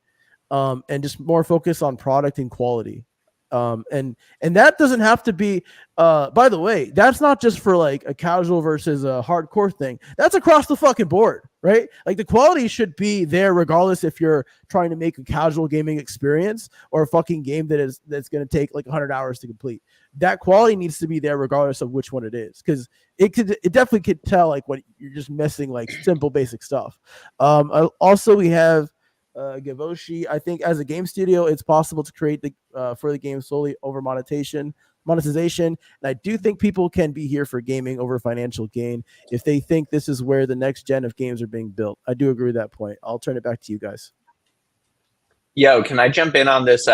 and just more focus on product and quality. And that doesn't have to be, by the way, that's not just for like a casual versus a hardcore thing. That's across the fucking board, right? Like the quality should be there regardless if you're trying to make a casual gaming experience or a fucking game that's going to take like 100 hours to complete. That quality needs to be there regardless of which one it is, because it definitely could tell like when you're just missing like simple basic stuff. Also we have Gavoshi. I think as a game studio, it's possible to create for the game solely over monetization. And I do think people can be here for gaming over financial gain if they think this is where the next gen of games are being built. I do agree with that point. I'll turn it back to you guys. Yo, can I jump in on this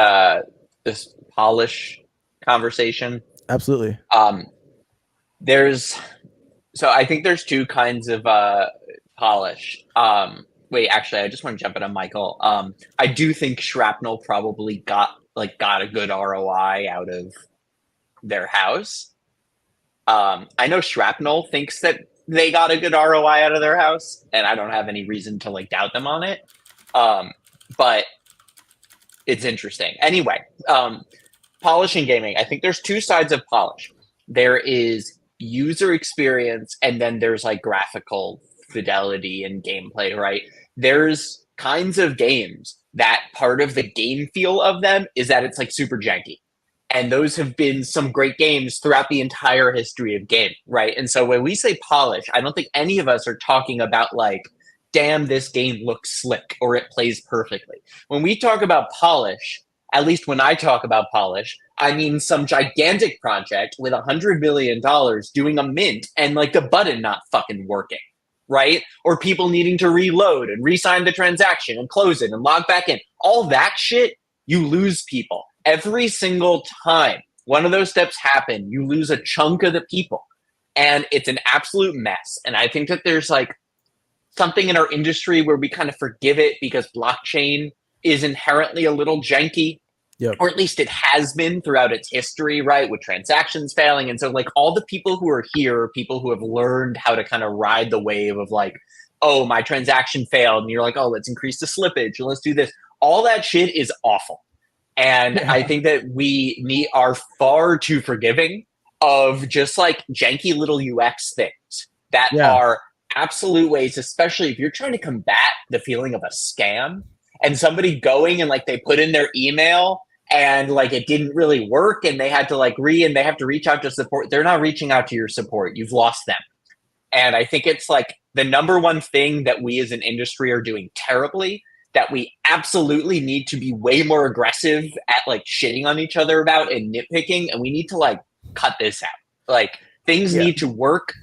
this polish conversation? Absolutely. So I think there's two kinds of polish. Wait, actually, I just want to jump in on Michael. I do think Shrapnel probably got a good ROI out of their house. I know Shrapnel thinks that they got a good ROI out of their house, and I don't have any reason to like doubt them on it. But it's interesting. Anyway, Polish and gaming. I think there's two sides of Polish. There is user experience, and then there's like graphical fidelity and gameplay, right? There's kinds of games that part of the game feel of them is that it's like super janky. And those have been some great games throughout the entire history of game, right? And so when we say polish, I don't think any of us are talking about like, damn, this game looks slick or it plays perfectly. When we talk about polish, at least when I talk about polish, I mean some gigantic project with $100 million doing a mint and like the button not fucking working, right? Or people needing to reload and re-sign the transaction and close it and log back in. All that shit, you lose people. Every single time one of those steps happen, you lose a chunk of the people. And it's an absolute mess. And I think that there's like something in our industry where we kind of forgive it because blockchain is inherently a little janky. Yep. Or at least it has been throughout its history, right? With transactions failing. And so like all the people who are here are people who have learned how to kind of ride the wave of like, oh, my transaction failed. And you're like, oh, let's increase the slippage and let's do this. All that shit is awful. And I think that we are far too forgiving of just like janky little UX things that are absolute ways, especially if you're trying to combat the feeling of a scam and somebody going and like they put in their email and like it didn't really work and they had to like and they have to reach out to support. They're not reaching out to your support. You've lost them. And I think it's like the number one thing that we as an industry are doing terribly that we absolutely need to be way more aggressive at like shitting on each other about and nitpicking. And we need to like cut this out. Like things need to work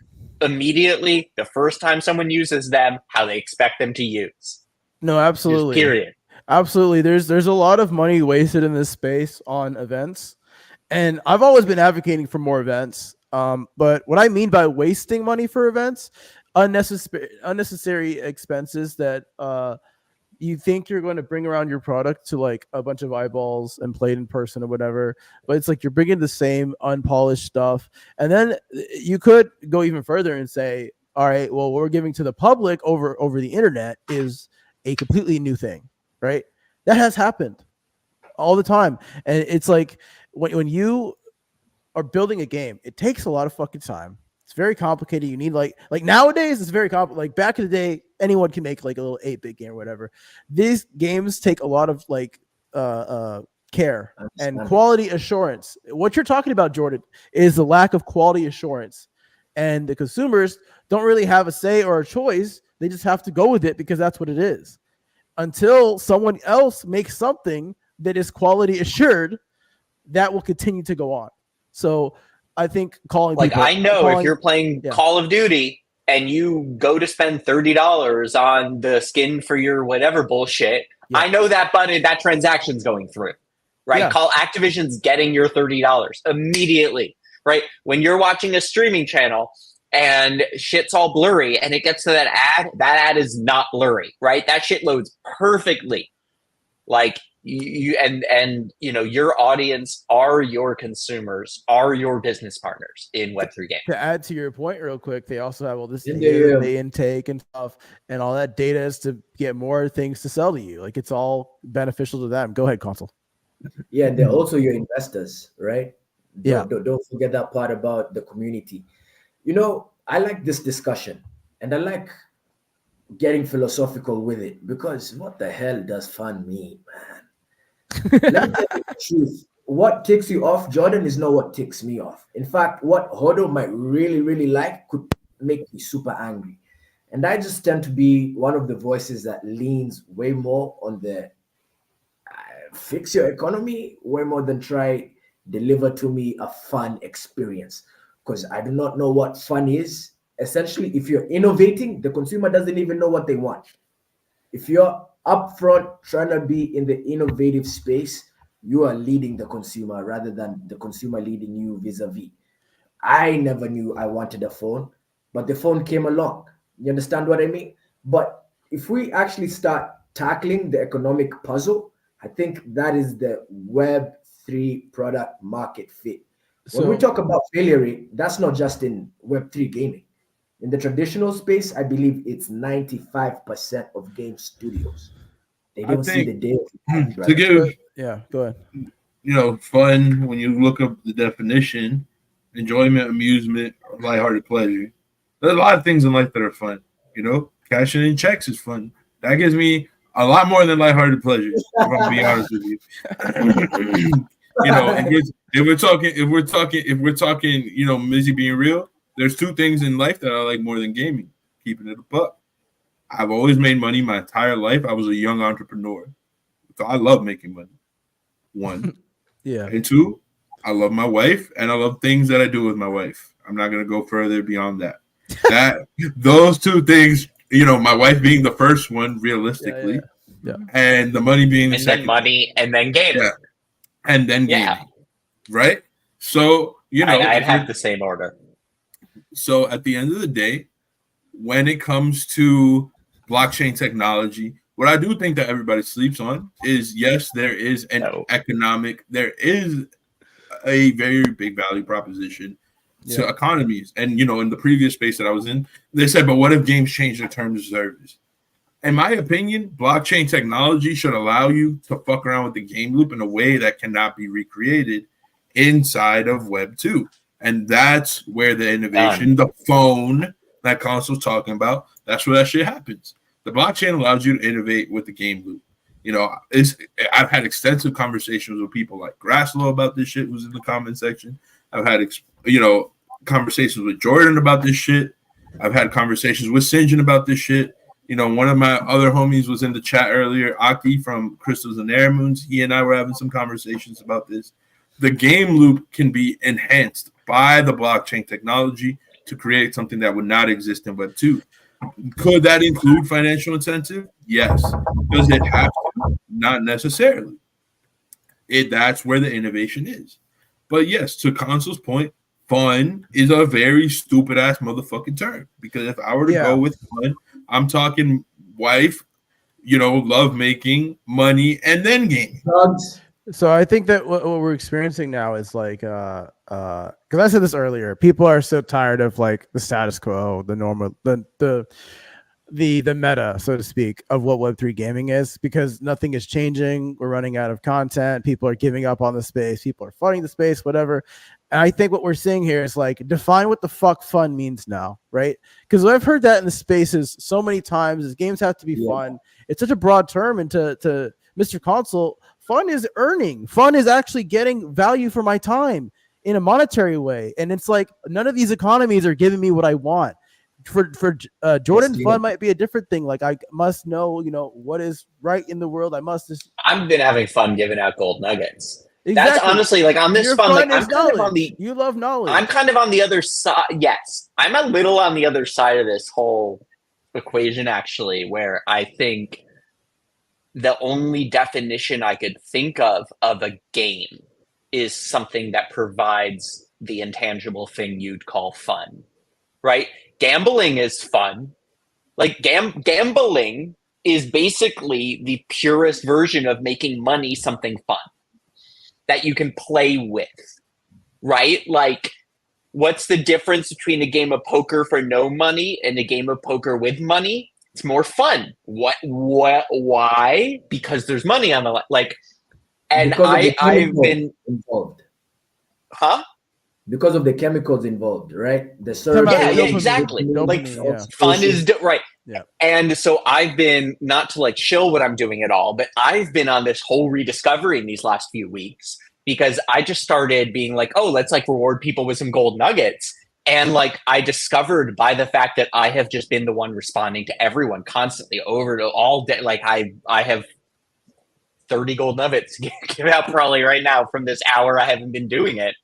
immediately the first time someone uses them, how they expect them to use. No, absolutely. Just period. Absolutely. There's a lot of money wasted in this space on events. And I've always been advocating for more events. But what I mean by wasting money for events, unnecessary expenses that you think you're going to bring around your product to like a bunch of eyeballs and play it in person or whatever, but it's like you're bringing the same unpolished stuff. And then you could go even further and say, all right, well, what we're giving to the public over the internet is a completely new thing, right? That has happened all the time. And it's like when you are building a game, it takes a lot of fucking time. It's very complicated. You need like nowadays it's very complicated. Like back in the day, anyone can make like a little 8-bit game or whatever. These games take a lot of like care and quality assurance. What you're talking about, Jordan, is the lack of quality assurance. And the consumers don't really have a say or a choice. They just have to go with it because that's what it is. Until someone else makes something that is quality assured, that will continue to go on. So I think if you're playing Call of Duty and you go to spend $30 on the skin for your whatever bullshit, I know that button, that transaction's going through, right? Yeah. Activision's getting your $30 immediately, right? When you're watching a streaming channel and shit's all blurry and it gets to that ad is not blurry, right? That shit loads perfectly. Like you you know, your audience are your consumers, are your business partners in Web3 games. To add to your point real quick, they also have all this data they intake and stuff, and all that data is to get more things to sell to you. Like it's all beneficial to them. Go ahead, Consul. Yeah, they're also your investors, right? Yeah. Don't forget that part about the community. You know, I like this discussion and I like getting philosophical with it because what the hell does fun mean, man? Let me tell you the truth. What ticks you off, Jordan, is not what ticks me off. In fact, what Hodo might really, really like could make me super angry. And I just tend to be one of the voices that leans way more on the fix your economy, way more than try deliver to me a fun experience. Because I do not know what fun is. Essentially, if you're innovating, the consumer doesn't even know what they want. If you're upfront trying to be in the innovative space, you are leading the consumer rather than the consumer leading you vis-a-vis. I never knew I wanted a phone, but the phone came along. You understand what I mean? But if we actually start tackling the economic puzzle, I think that is the Web3 product market fit. When we talk about failure rate, that's not just in Web3 gaming. In the traditional space, I believe it's 95% of game studios. They don't see the day of to give go ahead. Fun, when you look up the definition, enjoyment, amusement, or lighthearted pleasure. There's a lot of things in life that are fun. Cashing in checks is fun. That gives me a lot more than lighthearted pleasure, if I'm being honest with you. If we're talking, MIZZY being real, there's two things in life that I like more than gaming. Keeping it a buck. I've always made money my entire life. I was a young entrepreneur, so I love making money. One, yeah, and two, I love my wife, and I love things that I do with my wife. I'm not gonna go further beyond that. Those two things, my wife being the first one, realistically, yeah. And the money being the second. Then money, and then gaming. Yeah. And then gaming, right? So, I'd have the same order. So at the end of the day, when it comes to blockchain technology, what I do think that everybody sleeps on is, yes, there is there is a very big value proposition to economies. And, in the previous space that I was in, they said, but what if games change their terms of service? In my opinion, blockchain technology should allow you to fuck around with the game loop in a way that cannot be recreated inside of Web 2. And that's where the innovation, the phone that Consul's talking about, that's where that shit happens. The blockchain allows you to innovate with the game loop. I've had extensive conversations with people like Grasslow about this shit, who's in the comment section. I've had, conversations with Jordan about this shit. I've had conversations with Sinjin about this shit. One of my other homies was in the chat earlier, Aki from Crystals and Air Moons. He and I were having some conversations about this. The game loop can be enhanced by the blockchain technology to create something that would not exist in Web 2. Could that include financial incentive? Yes. Does it have to? Not necessarily. That's where the innovation is. But yes, to Consul's point, fun is a very stupid ass motherfucking term. Because if I were to go with fun, I'm talking wife, love making, money, and then gaming. So I think that what we're experiencing now is like, because I said this earlier, people are so tired of like the status quo, the normal, the meta, so to speak, of what Web3 gaming is, because nothing is changing. We're running out of content. People are giving up on the space. People are flooding the space, whatever. And I think what we're seeing here is like, define what the fuck fun means now, right? Because I've heard that in the spaces so many times, is games have to be fun. It's such a broad term, and to Mr. Consul, fun is earning. Fun is actually getting value for my time in a monetary way. And it's like, none of these economies are giving me what I want. For Jordan, fun might be a different thing. Like, I must know, what is right in the world. I've been having fun giving out gold nuggets. Exactly. That's honestly like on this Your fun. Like, is I'm kind of on knowledge. You love knowledge. I'm kind of on the other side. Yes, I'm a little on the other side of this whole equation, actually, where I think the only definition I could think of a game is something that provides the intangible thing you'd call fun, right? Gambling is fun. Like gambling is basically the purest version of making money something fun that you can play with, right? Like, what's the difference between a game of poker for no money and a game of poker with money? It's more fun. What? Why? Because there's money on the line. Like, and I've been involved. Huh? Because of the chemicals involved, right? The surge. Yeah, exactly. Like, fun is right. Yeah. And so I've been, not to like chill what I'm doing at all, but I've been on this whole rediscovery in these last few weeks, because I just started being like, oh, let's like reward people with some gold nuggets. And like, I discovered by the fact that I have just been the one responding to everyone constantly over to all day. Like, I have 30 gold nuggets to give out probably right now from this hour I haven't been doing it.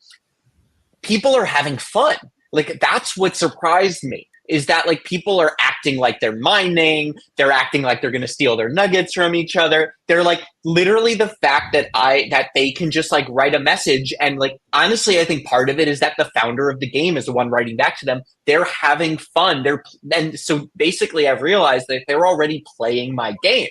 People are having fun. Like, that's what surprised me, is that like people are acting like they're mining. They're acting like they're going to steal their nuggets from each other. They're like, literally, the fact that they can just like write a message. And like, honestly, I think part of it is that the founder of the game is the one writing back to them. They're having fun. And so basically I've realized that they're already playing my game.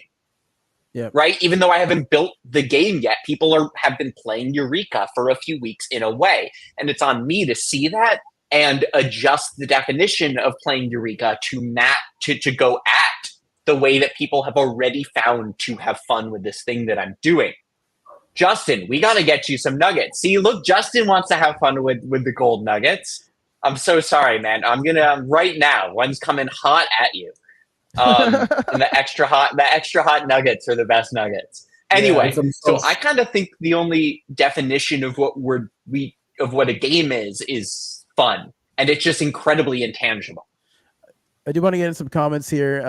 right? Even though I haven't built the game yet, people have been playing Eureka for a few weeks in a way. And it's on me to see that and adjust the definition of playing Eureka to go at the way that people have already found to have fun with this thing that I'm doing. Justin, we got to get you some nuggets. See, look, Justin wants to have fun with the gold nuggets. I'm so sorry, man. I'm gonna right now. One's coming hot at you. And the extra hot nuggets are the best nuggets. Anyway, so I kind of think the only definition of what a game is fun, and it's just incredibly intangible. I do want to get in some comments here.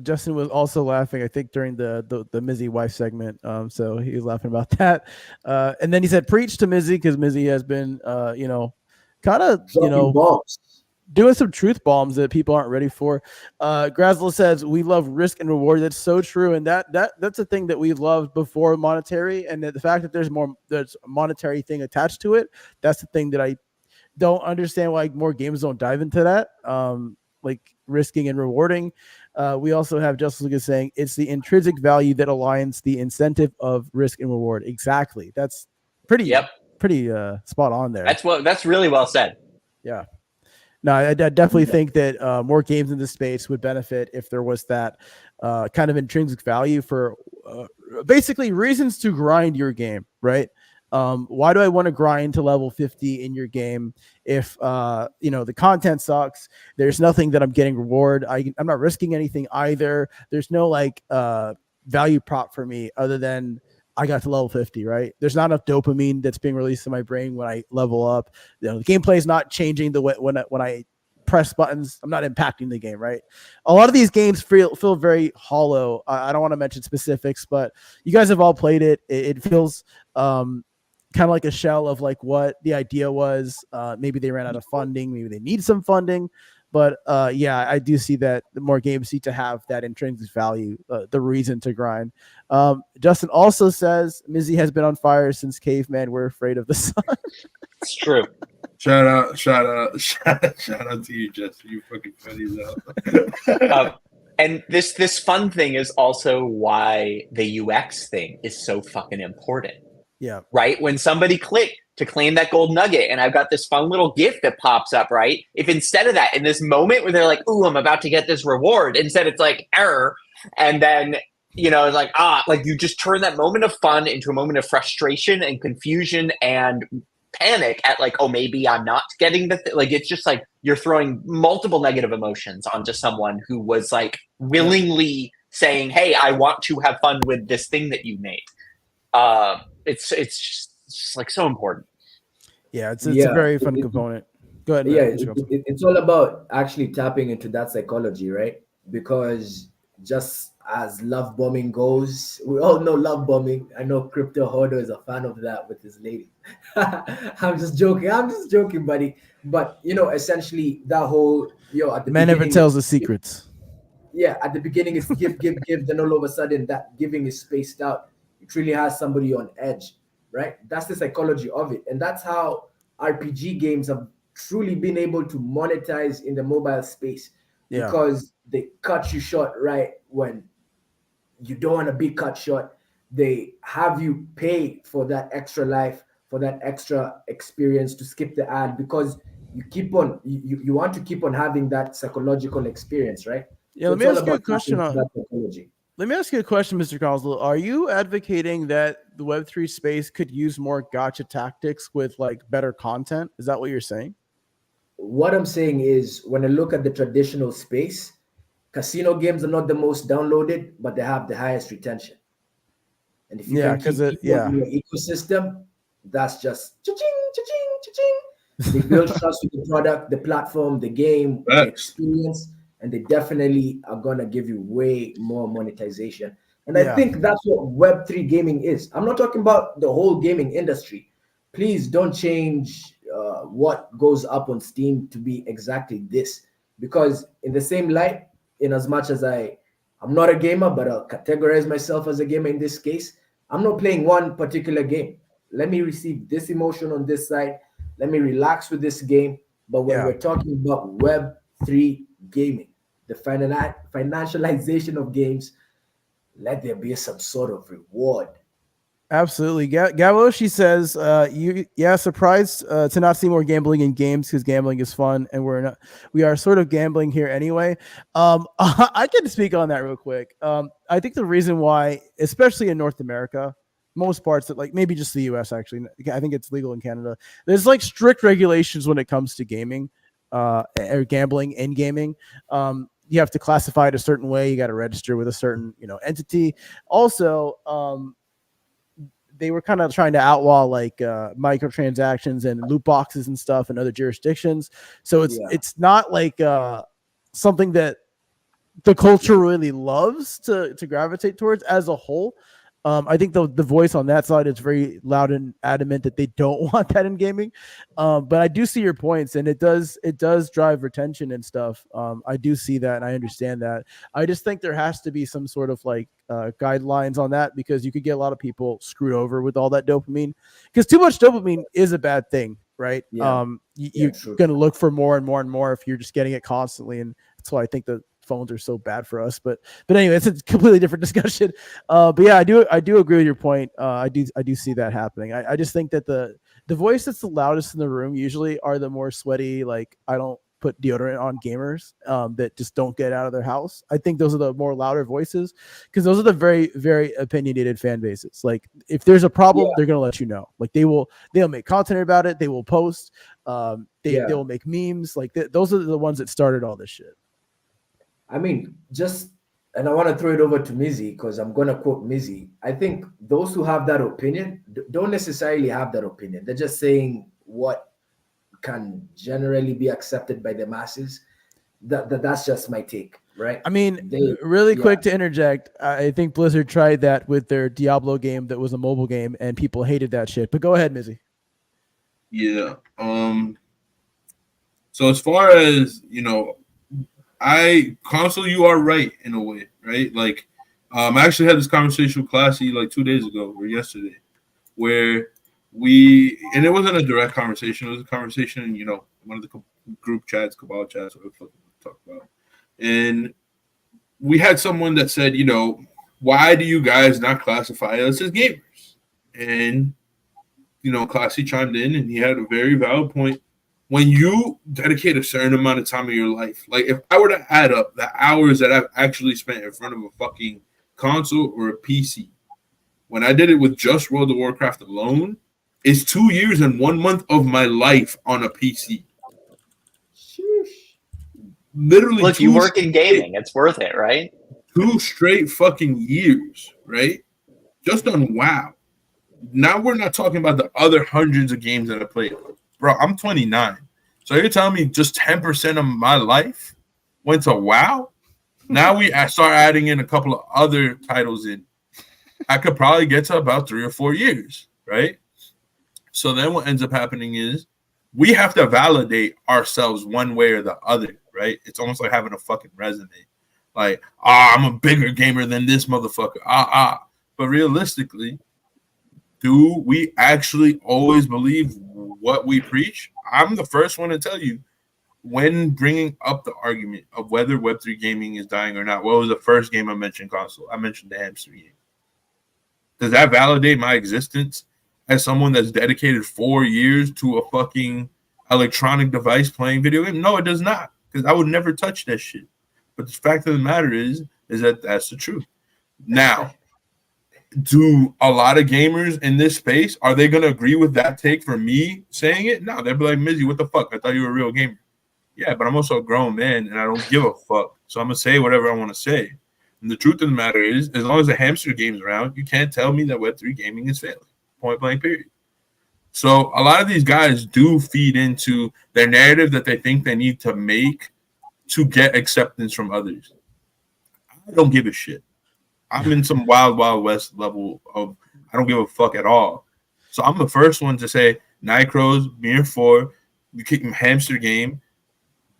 Justin was also laughing, I think, during the MIZZY wife segment. So he was laughing about that. And then he said, "Preach to MIZZY," because MIZZY has been, kind of, bombs. Doing some truth bombs that people aren't ready for. Grazla says, "We love risk and reward." That's so true, and that's a thing that we loved before monetary, and the fact that there's a monetary thing attached to it. That's the thing that I don't understand why more games don't dive into that. Like risking and rewarding. We also have Justice Lucas saying it's the intrinsic value that aligns the incentive of risk and reward. Exactly. That's pretty spot on there. That's really well said. Yeah. No, I definitely think that more games in this space would benefit if there was that kind of intrinsic value for basically reasons to grind your game, right? Why do I want to grind to level 50 in your game if the content sucks? There's nothing that I'm getting reward. I'm not risking anything either. There's no value prop for me other than I got to level 50, right? There's not enough dopamine that's being released in my brain when I level up. The gameplay is not changing the way when I press buttons. I'm not impacting the game, right? A lot of these games feel very hollow. I don't want to mention specifics, but you guys have all played it. It feels kind of like a shell of like what the idea was. Maybe they ran out of funding. Maybe they need some funding. But I do see that the more games need to have that intrinsic value, the reason to grind. Justin also says MIZZY has been on fire since caveman. We're afraid of the sun. It's true. Shout out to you, Justin. You fucking funny though. And this fun thing is also why the UX thing is so fucking important. Yeah. Right? When somebody clicked to claim that gold nugget and I've got this fun little GIF that pops up, right? If instead of that, in this moment where they're like, ooh, I'm about to get this reward, instead it's like error. And then, it's like you just turn that moment of fun into a moment of frustration and confusion and panic at like, oh, maybe I'm not getting the like, it's just like you're throwing multiple negative emotions onto someone who was like willingly saying, hey, I want to have fun with this thing that you made. It's just like so important. Yeah, it's a very fun component. Go ahead. It's all about actually tapping into that psychology, right? Because just as love bombing goes, we all know love bombing. I know Crypto Hoarder is a fan of that with his lady. I'm just joking, buddy. But essentially that whole at the man never tells the secrets. Yeah, at the beginning it's give, then all of a sudden that giving is spaced out. It really has somebody on edge, right? That's the psychology of it. And that's how RPG games have truly been able to monetize in the mobile space because they cut you short right when you don't want to be cut short. They have you pay for that extra life, for that extra experience to skip the ad because you keep on, you want to keep on having that psychological experience, right? Yeah, so let me ask you a question on that psychology. Let me ask you a question, Mr. Coslow. Are you advocating that the Web3 space could use more gotcha tactics with like better content? Is that what you're saying? What I'm saying is when I look at the traditional space, casino games are not the most downloaded, but they have the highest retention. And if you can keep people in your ecosystem, that's just cha-ching, cha-ching, cha-ching. They build trust with the product, the platform, the game, the experience. And they definitely are going to give you way more monetization. And I think that's what Web3 gaming is. I'm not talking about the whole gaming industry. Please don't change what goes up on Steam to be exactly this. Because in the same light, in as much as I'm not a gamer, but I'll categorize myself as a gamer in this case, I'm not playing one particular game. Let me receive this emotion on this side. Let me relax with this game. But when we're talking about Web3 gaming, the financialization of games, let there be some sort of reward. Absolutely. Gabo, she says, surprised to not see more gambling in games because gambling is fun and we are sort of gambling here anyway. I can speak on that real quick. I think the reason why, especially in North America, most parts that, like, maybe just the US actually, I think it's legal in Canada. There's like strict regulations when it comes to gaming or gambling in gaming. You have to classify it a certain way. You got to register with a certain, entity. Also, they were kind of trying to outlaw like microtransactions and loot boxes and stuff in other jurisdictions. So it's not like something that the culture really loves to gravitate towards as a whole. I think the voice on that side is very loud and adamant that they don't want that in gaming. But I do see your points, and it does drive retention and stuff. I do see that, and I understand that. I just think there has to be some sort of like guidelines on that, because you could get a lot of people screwed over with all that dopamine, because too much dopamine is a bad thing, right? You're going to look for more and more and more if you're just getting it constantly. And that's why I think the phones are so bad for us, but anyway, it's a completely different discussion. But yeah, I do agree with your point. I do see that happening. I just think that the voice that's the loudest in the room usually are the more sweaty, like, I don't put deodorant on gamers that just don't get out of their house. I think those are the more louder voices, because those are the very, very opinionated fan bases. Like, if there's a problem, they're gonna let you know. Like, they'll make content about it. They will post. They will make memes. Like, those are the ones that started all this shit. I mean, and I want to throw it over to MIZZY, because I'm going to quote MIZZY. I think those who have that opinion don't necessarily have that opinion. They're just saying what can generally be accepted by the masses. That's just my take, right? I mean, quick to interject, I think Blizzard tried that with their Diablo game that was a mobile game, and people hated that shit. But go ahead, MIZZY. Yeah. So as far as, console, you are right in a way, right? Like, I actually had this conversation with Classy like 2 days ago or yesterday, where and it wasn't a direct conversation. It was a conversation in, one of the group chats, Cabal chats, whatever we talk about. And we had someone that said, why do you guys not classify us as gamers? And, Classy chimed in, and he had a very valid point. When you dedicate a certain amount of time of your life, like if I were to add up the hours that I've actually spent in front of a fucking console or a PC, when I did it with just World of Warcraft alone, it's 2 years and 1 month of my life on a PC. Literally, look, you work in gaming, it's worth it, right? 2 straight fucking years, right? Just on WoW. Now we're not talking about the other hundreds of games that I played. Bro, I'm 29. So you're telling me just 10% of my life went to WoW? Now I start adding in a couple of other titles in. I could probably get to about 3 or 4 years, right? So then what ends up happening is we have to validate ourselves one way or the other, right? It's almost like having a fucking resume. Like, I'm a bigger gamer than this motherfucker. But realistically, do we actually always believe what we preach? I'm the first one to tell you, when bringing up the argument of whether Web3 gaming is dying or not, what was the first game I mentioned? Console. I mentioned the hamster game. Does that validate my existence as someone that's dedicated 4 years to a fucking electronic device playing video game? No, it does not, because I would never touch that shit. But the fact of the matter is that that's the truth. Now, do a lot of gamers in this space, are they going to agree with that take for me saying it? No, they'll be like, MIZZY, what the fuck? I thought you were a real gamer. Yeah, but I'm also a grown man, and I don't give a fuck. So I'm going to say whatever I want to say. And the truth of the matter is, as long as the hamster game's around, you can't tell me that Web3 gaming is failing. Point blank, period. So a lot of these guys do feed into their narrative that they think they need to make to get acceptance from others. I don't give a shit. I'm in some wild, wild west level of I don't give a fuck at all. So I'm the first one to say Nightcrows, Mirror 4, you kick hamster game.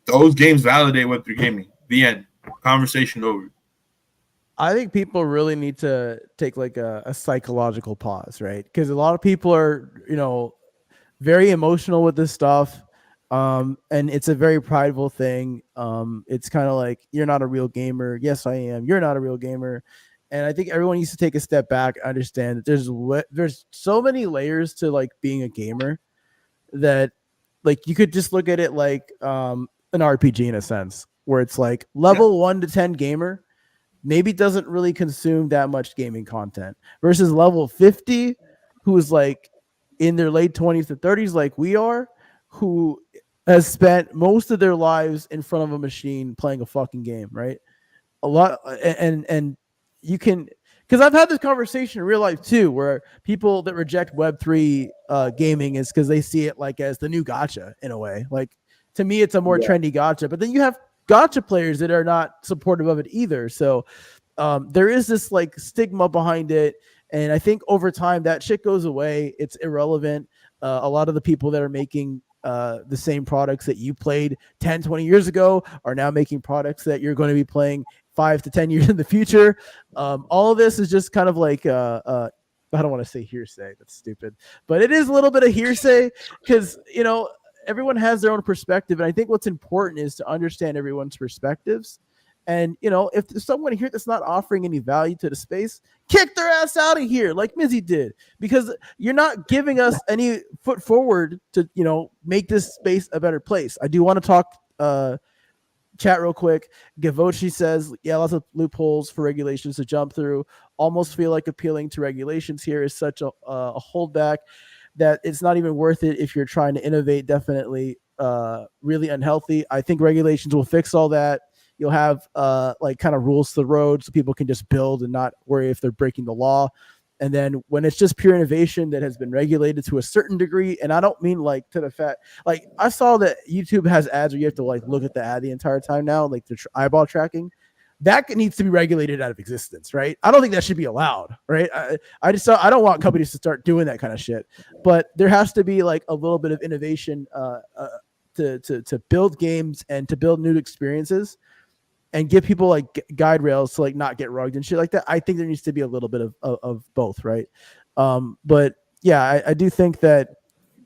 Those games validate Web3 gaming. The end. Conversation over. I think people really need to take like a psychological pause, right? Because a lot of people are, very emotional with this stuff. And it's a very prideful thing. It's kind of like, you're not a real gamer. Yes, I am. You're not a real gamer. And I think everyone needs to take a step back, understand that there's so many layers to like being a gamer that like you could just look at it like an RPG in a sense, where it's like level 1 to 10 gamer maybe doesn't really consume that much gaming content versus level 50 who is like in their late 20s to 30s like we are, who has spent most of their lives in front of a machine playing a fucking game, right? A lot, and you can, because I've had this conversation in real life too, where people that reject Web3 gaming is because they see it like as the new gacha in a way. Like to me, it's a more trendy gacha, but then you have gacha players that are not supportive of it either. So there is this like stigma behind it, and I think over time that shit goes away. It's irrelevant. A lot of the people that are making the same products that you played 10, 20 years ago are now making products that you're going to be playing 5 to 10 years in the future. All of this is just kind of like I don't want to say hearsay. That's stupid, but it is a little bit of hearsay because, you know, everyone has their own perspective. And I think what's important is to understand everyone's perspectives. And, you know, if there's someone here that's not offering any value to the space, kick their ass out of here like MIZZY did, because you're not giving us any foot forward to, you know, make this space a better place. I do want to talk chat real quick. Gavochi says, yeah, lots of loopholes for regulations to jump through. Almost feel like appealing to regulations here is such a holdback that it's not even worth it if you're trying to innovate. Definitely really unhealthy. I think regulations will fix all that. You'll have like kind of rules to the road so people can just build and not worry if they're breaking the law. And then when it's just pure innovation that has been regulated to a certain degree, and I don't mean like to the fact, like I saw that YouTube has ads where you have to like look at the ad the entire time now, like the eyeball tracking. That needs to be regulated out of existence, right? I don't think that should be allowed, right? I don't want companies to start doing that kind of shit. But there has to be like a little bit of innovation to build games and to build new experiences and give people like guide rails to like not get rugged and shit like that. I think there needs to be a little bit of both, right? But yeah, I do think that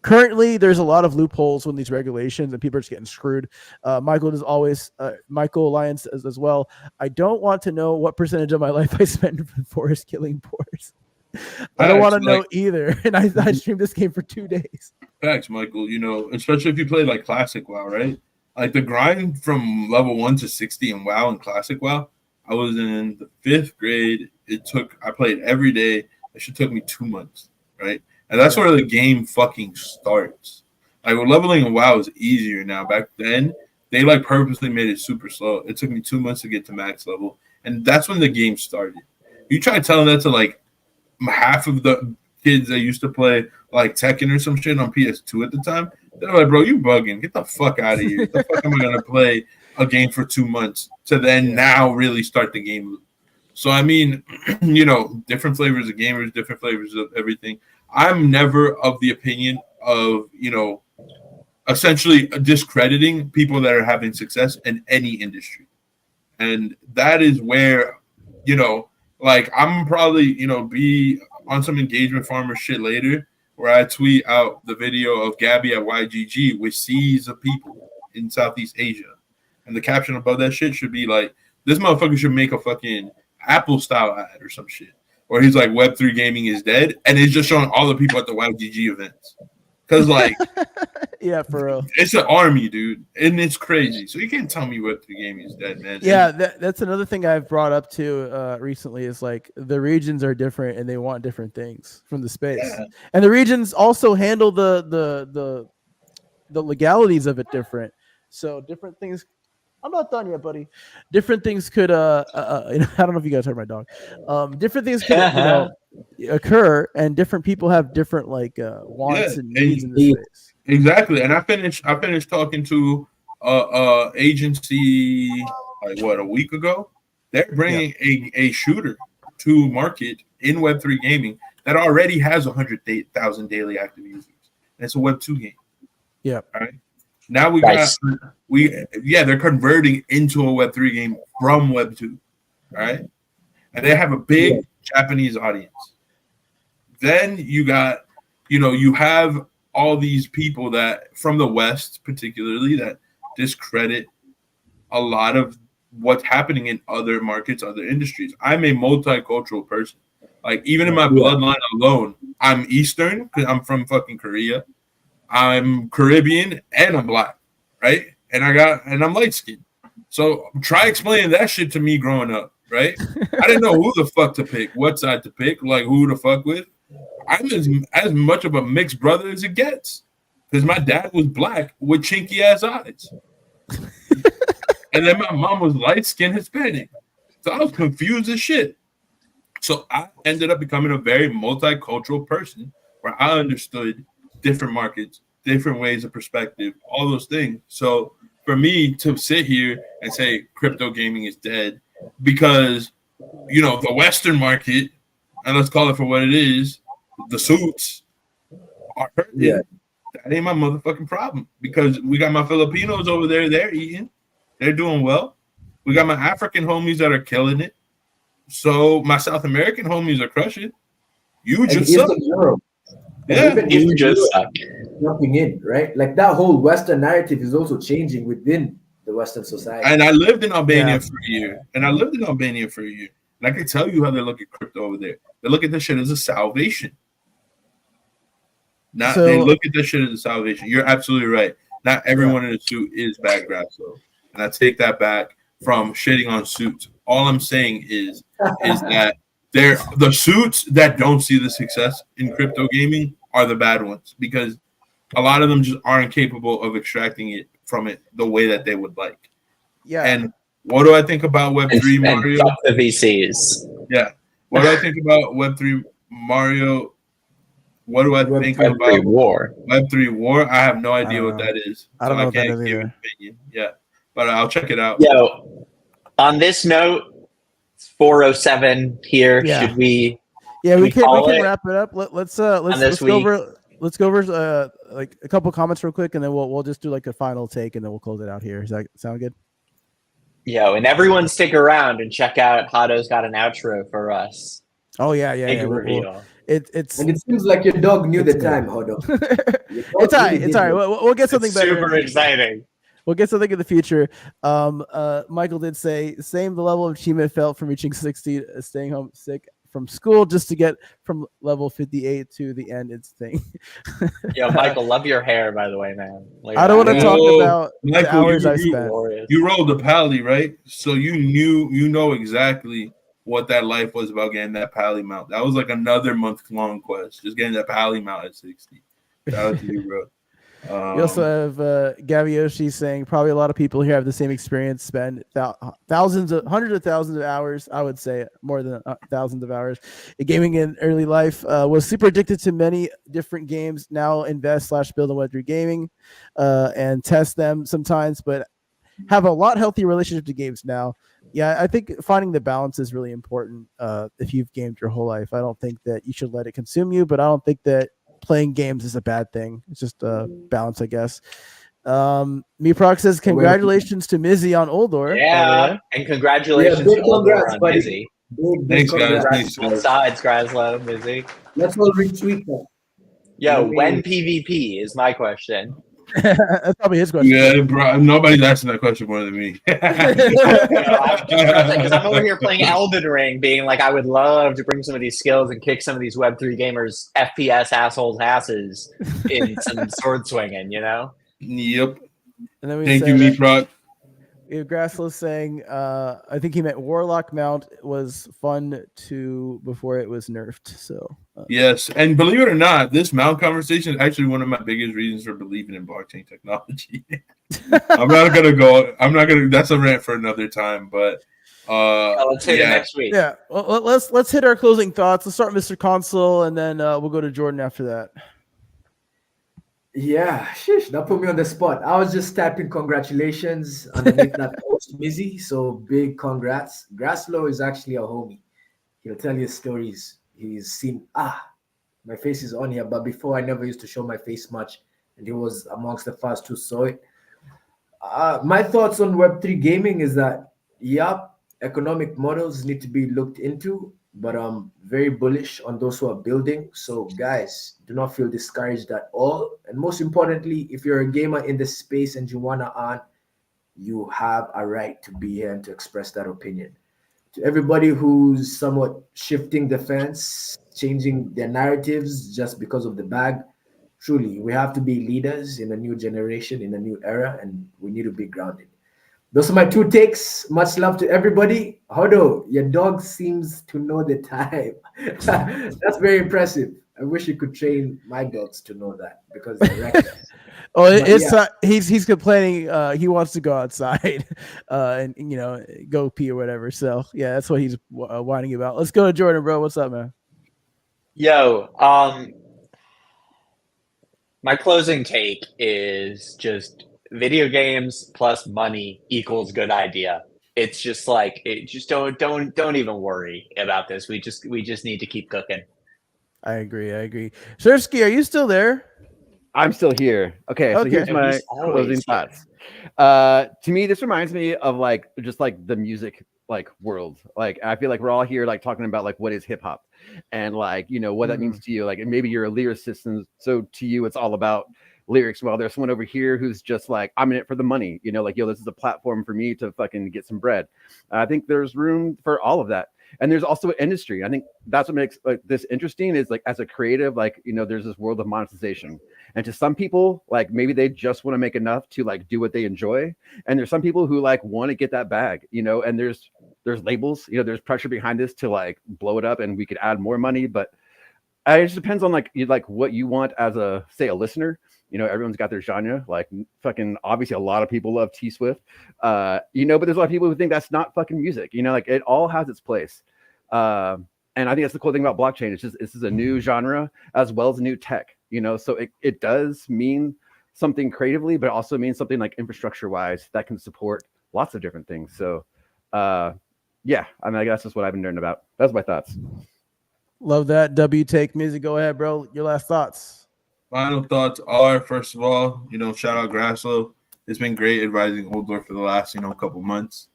currently there's a lot of loopholes in these regulations and people are just getting screwed. Michael does always, Michael Alliance as well. I don't want to know what percentage of my life I spend for forest killing boars. I don't want to know either. And I streamed this game for 2 days. Facts, Michael. You know, especially if you play like Classic WoW, right? Like the grind from level 1 to 60 in WoW and Classic WoW, I was in the 5th grade. I played every day. It should took me 2 months, right? And that's where the game fucking starts. Like leveling in WoW is easier now. Back then, they like purposely made it super slow. It took me 2 months to get to max level, and that's when the game started. You try telling that to like half of the kids that used to play like Tekken or some shit on PS2 at the time, they're like, bro, you bugging. Get the fuck out of here. The fuck am I going to play a game for 2 months to then now really start the game loop? So, I mean, you know, different flavors of gamers, different flavors of everything. I'm never of the opinion of, you know, essentially discrediting people that are having success in any industry. And that is where, you know, like I'm probably, you know, be on some engagement farmer shit later where I tweet out the video of Gabby at YGG with seas of people in Southeast Asia. And the caption above that shit should be like, this motherfucker should make a fucking Apple style ad or some shit. Or he's like, Web3 Gaming Is Dead. And it's just showing all the people at the YGG events. Because, like, yeah, for real. It's an army, dude. And it's crazy. So you can't tell me Web3 Gaming Is Dead, man. Yeah, that's another thing I've brought up too recently is like the regions are different and they want different things from the space. Yeah. And the regions also handle the legalities of it different. So different things. I'm not done yet, buddy. Different things could I don't know if you guys heard my dog. Different things could occur, and different people have different like wants and needs in the space. Exactly. And I finished talking to agency like a week ago. They're bringing a shooter to market in Web3 gaming that already has 100,000 daily active users. And it's a Web2 game. Yeah. All right. Now they're converting into a Web3 game from Web2, right? And they have a big Japanese audience. Then you got, you have all these people that from the West, particularly, that discredit a lot of what's happening in other markets, other industries. I'm a multicultural person. Like even in my bloodline alone, I'm Eastern because I'm from fucking Korea. I'm Caribbean and I'm Black, right? And I'm light skinned. So try explaining that shit to me growing up, right? I didn't know who the fuck to pick, what side to pick, like who to fuck with. I'm as much of a mixed brother as it gets because my dad was Black with chinky ass eyes. And then my mom was light skinned Hispanic. So I was confused as shit. So I ended up becoming a very multicultural person where I understood different markets, different ways of perspective, all those things. So for me to sit here and say crypto gaming is dead because, you know, the Western market, and let's call it for what it is, the suits are hurting. Yeah. That ain't my motherfucking problem because we got my Filipinos over there, they're eating. They're doing well. We got my African homies that are killing it. So my South American homies are crushing. You just suck. Yeah, you just suck. Jumping in, right? Like that whole Western narrative is also changing within the Western society. And I lived in Albania for a year. And I can tell you how they look at crypto over there. They look at this shit as a salvation. They look at this shit as a salvation. You're absolutely right. Not everyone in a suit is bad grass, though. And I take that back from shitting on suits. All I'm saying is that the suits that don't see the success in crypto gaming are the bad ones because a lot of them just aren't capable of extracting it from it the way that they would like. Yeah. And what do I think about Web3 Mario? Fuck the VCs. Yeah. What do I think about Web3 Mario? What do I think about Web3 War? Web3 War? I have no idea what that is. I don't know what that is give either. an opinion. Yeah. But I'll check it out. Yo, on this note, it's 4:07 here. Yeah. Should we? Yeah, we can wrap it up. Let's go over like a couple comments real quick, and then we'll just do like a final take, and then we'll close it out here. Does that sound good? Yo, and everyone stick around and check out Hado's got an outro for us. Oh yeah. Reveal. It's and it seems like your dog knew the time, Hado. It's all right. It's all right. We'll get something better. Super exciting. We'll get something in the future. Michael did say the level of achievement felt from reaching 60, staying home sick from school just to get from level 58 to the end. It's thing. Yo, Michael, love your hair, by the way, man. Like, I don't want to talk about Michael, the hours I spent. You rolled the pally, right? So you know exactly what that life was about getting that pally mount. That was like another month-long quest, just getting that pally mount at 60. Shout out to you, bro. We also have Gavioshi saying probably a lot of people here have the same experience, spend hundreds of thousands of hours, I would say more than thousands of hours in gaming in early life, was super addicted to many different games, now invest/build on Web3 gaming and test them sometimes, but have a lot healthier relationship to games now. Yeah, I think finding the balance is really important if you've gamed your whole life. I don't think that you should let it consume you, but I don't think that playing games is a bad thing. It's just a balance, I guess. Meproc says congratulations to MIZZY on Oldor. Yeah, and congratulations to Oldor on MIZZY. Thanks, guys. Both sides, Graslow, MIZZY. Let's all retweet that. Yo, when PvP is my question. That's probably his question. Yeah, bro, nobody's asking that question more than me. Because I'm over here playing Elden Ring, being like, I would love to bring some of these skills and kick some of these Web3 gamers, FPS assholes' asses in some sword swinging, you know? Yep. And then Thank you, Meproc. Grasslow's saying, I think he meant Warlock mount was fun before it was nerfed. So yes, and believe it or not, this mount conversation is actually one of my biggest reasons for believing in blockchain technology. I'm not gonna. That's a rant for another time. But let's hit it next week. Yeah, well, let's hit our closing thoughts. Let's start Mr. Console, and then we'll go to Jordan after that. Yeah, sheesh, that put me on the spot. I was just typing congratulations underneath that post, MIZZY. So big congrats. Graslow is actually a homie. He'll tell you stories. He's seen, my face is on here, but before I never used to show my face much, and he was amongst the first who saw it. My thoughts on Web3 gaming is that, economic models need to be looked into, but I'm very bullish on those who are building. So guys, do not feel discouraged at all. And most importantly, if you're a gamer in this space and you want to earn, you have a right to be here and to express that opinion. To everybody who's somewhat shifting the fence, changing their narratives just because of the bag, truly, we have to be leaders in a new generation, in a new era, and we need to be grounded. Those are my 2 takes. Much love to everybody. Hodo, your dog seems to know the time. That's very impressive. I wish you could train my dogs to know that because they're reckless. Oh, it's he's complaining. He wants to go outside, and go pee or whatever. So yeah, that's what he's whining about. Let's go to Jordan, bro. What's up, man? Yo, my closing take is just video games plus money equals good idea. It's just like don't even worry about this. We just need to keep cooking. I agree. Sersky, are you still there? I'm still here. Okay, so here's my closing thoughts. To me, this reminds me of just the music world. I feel like we're all here talking about what is hip hop and what that means to you. And maybe you're a lyricist, and so to you it's all about lyrics. Well, there's someone over here who's just I'm in it for the money. Yo, this is a platform for me to fucking get some bread. I think there's room for all of that. And there's also an industry. I think that's what makes this interesting is as a creative, there's this world of monetization. And to some people, maybe they just want to make enough to do what they enjoy. And there's some people who want to get that bag, and there's labels, there's pressure behind this to blow it up and we could add more money. But it just depends on what you want as a listener. Everyone's got their genre. Fucking obviously a lot of people love T Swift. But there's a lot of people who think that's not fucking music. It all has its place. And I think that's the cool thing about blockchain. It's just this is a new genre as well as a new tech. So it does mean something creatively, but it also means something infrastructure wise that can support lots of different things. So yeah, I guess that's just what I've been learning about. That's my thoughts. Love that. W take MIZZY. Go ahead, bro. Your last thoughts. Final thoughts are, first of all, shout out Grasso. It's been great advising Oldor for the last, couple months.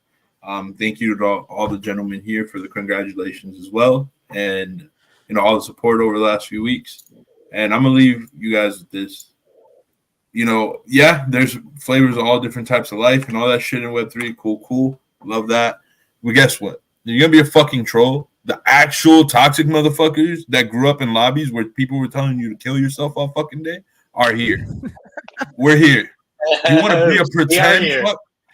Thank you to all the gentlemen here for the congratulations as well. And, all the support over the last few weeks. And I'm going to leave you guys with this. There's flavors of all different types of life and all that shit in Web3. Cool. Love that. But guess what? You're going to be a fucking troll. The actual toxic motherfuckers that grew up in lobbies where people were telling you to kill yourself all fucking day are here. We're here. You want to be a pretend?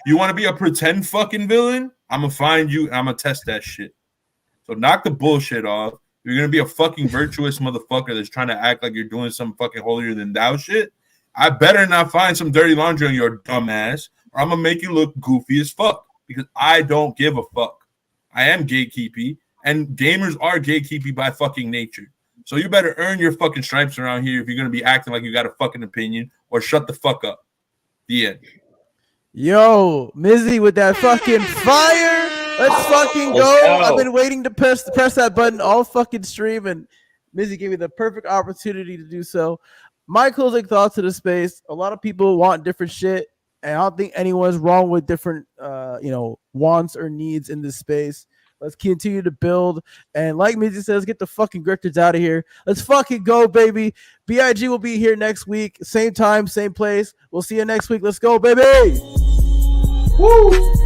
You want to be a pretend fucking villain? I'm gonna find you and I'm gonna test that shit. So knock the bullshit off. You're gonna be a fucking virtuous motherfucker that's trying to act like you're doing some fucking holier than thou shit. I better not find some dirty laundry on your dumb ass, or I'm gonna make you look goofy as fuck because I don't give a fuck. I am gatekeepy. And gamers are gatekeepy by fucking nature. So you better earn your fucking stripes around here if you're going to be acting like you got a fucking opinion or shut the fuck up. The end. Yo, MIZZY with that fucking fire. Let's fucking go. I've been waiting to press that button all fucking stream, and MIZZY gave me the perfect opportunity to do so. My closing thoughts to the space. A lot of people want different shit, and I don't think anyone's wrong with different wants or needs in this space. Let's continue to build. And like MIZZY says, get the fucking grifters out of here. Let's fucking go, baby. B.IG will be here next week. Same time, same place. We'll see you next week. Let's go, baby. Woo!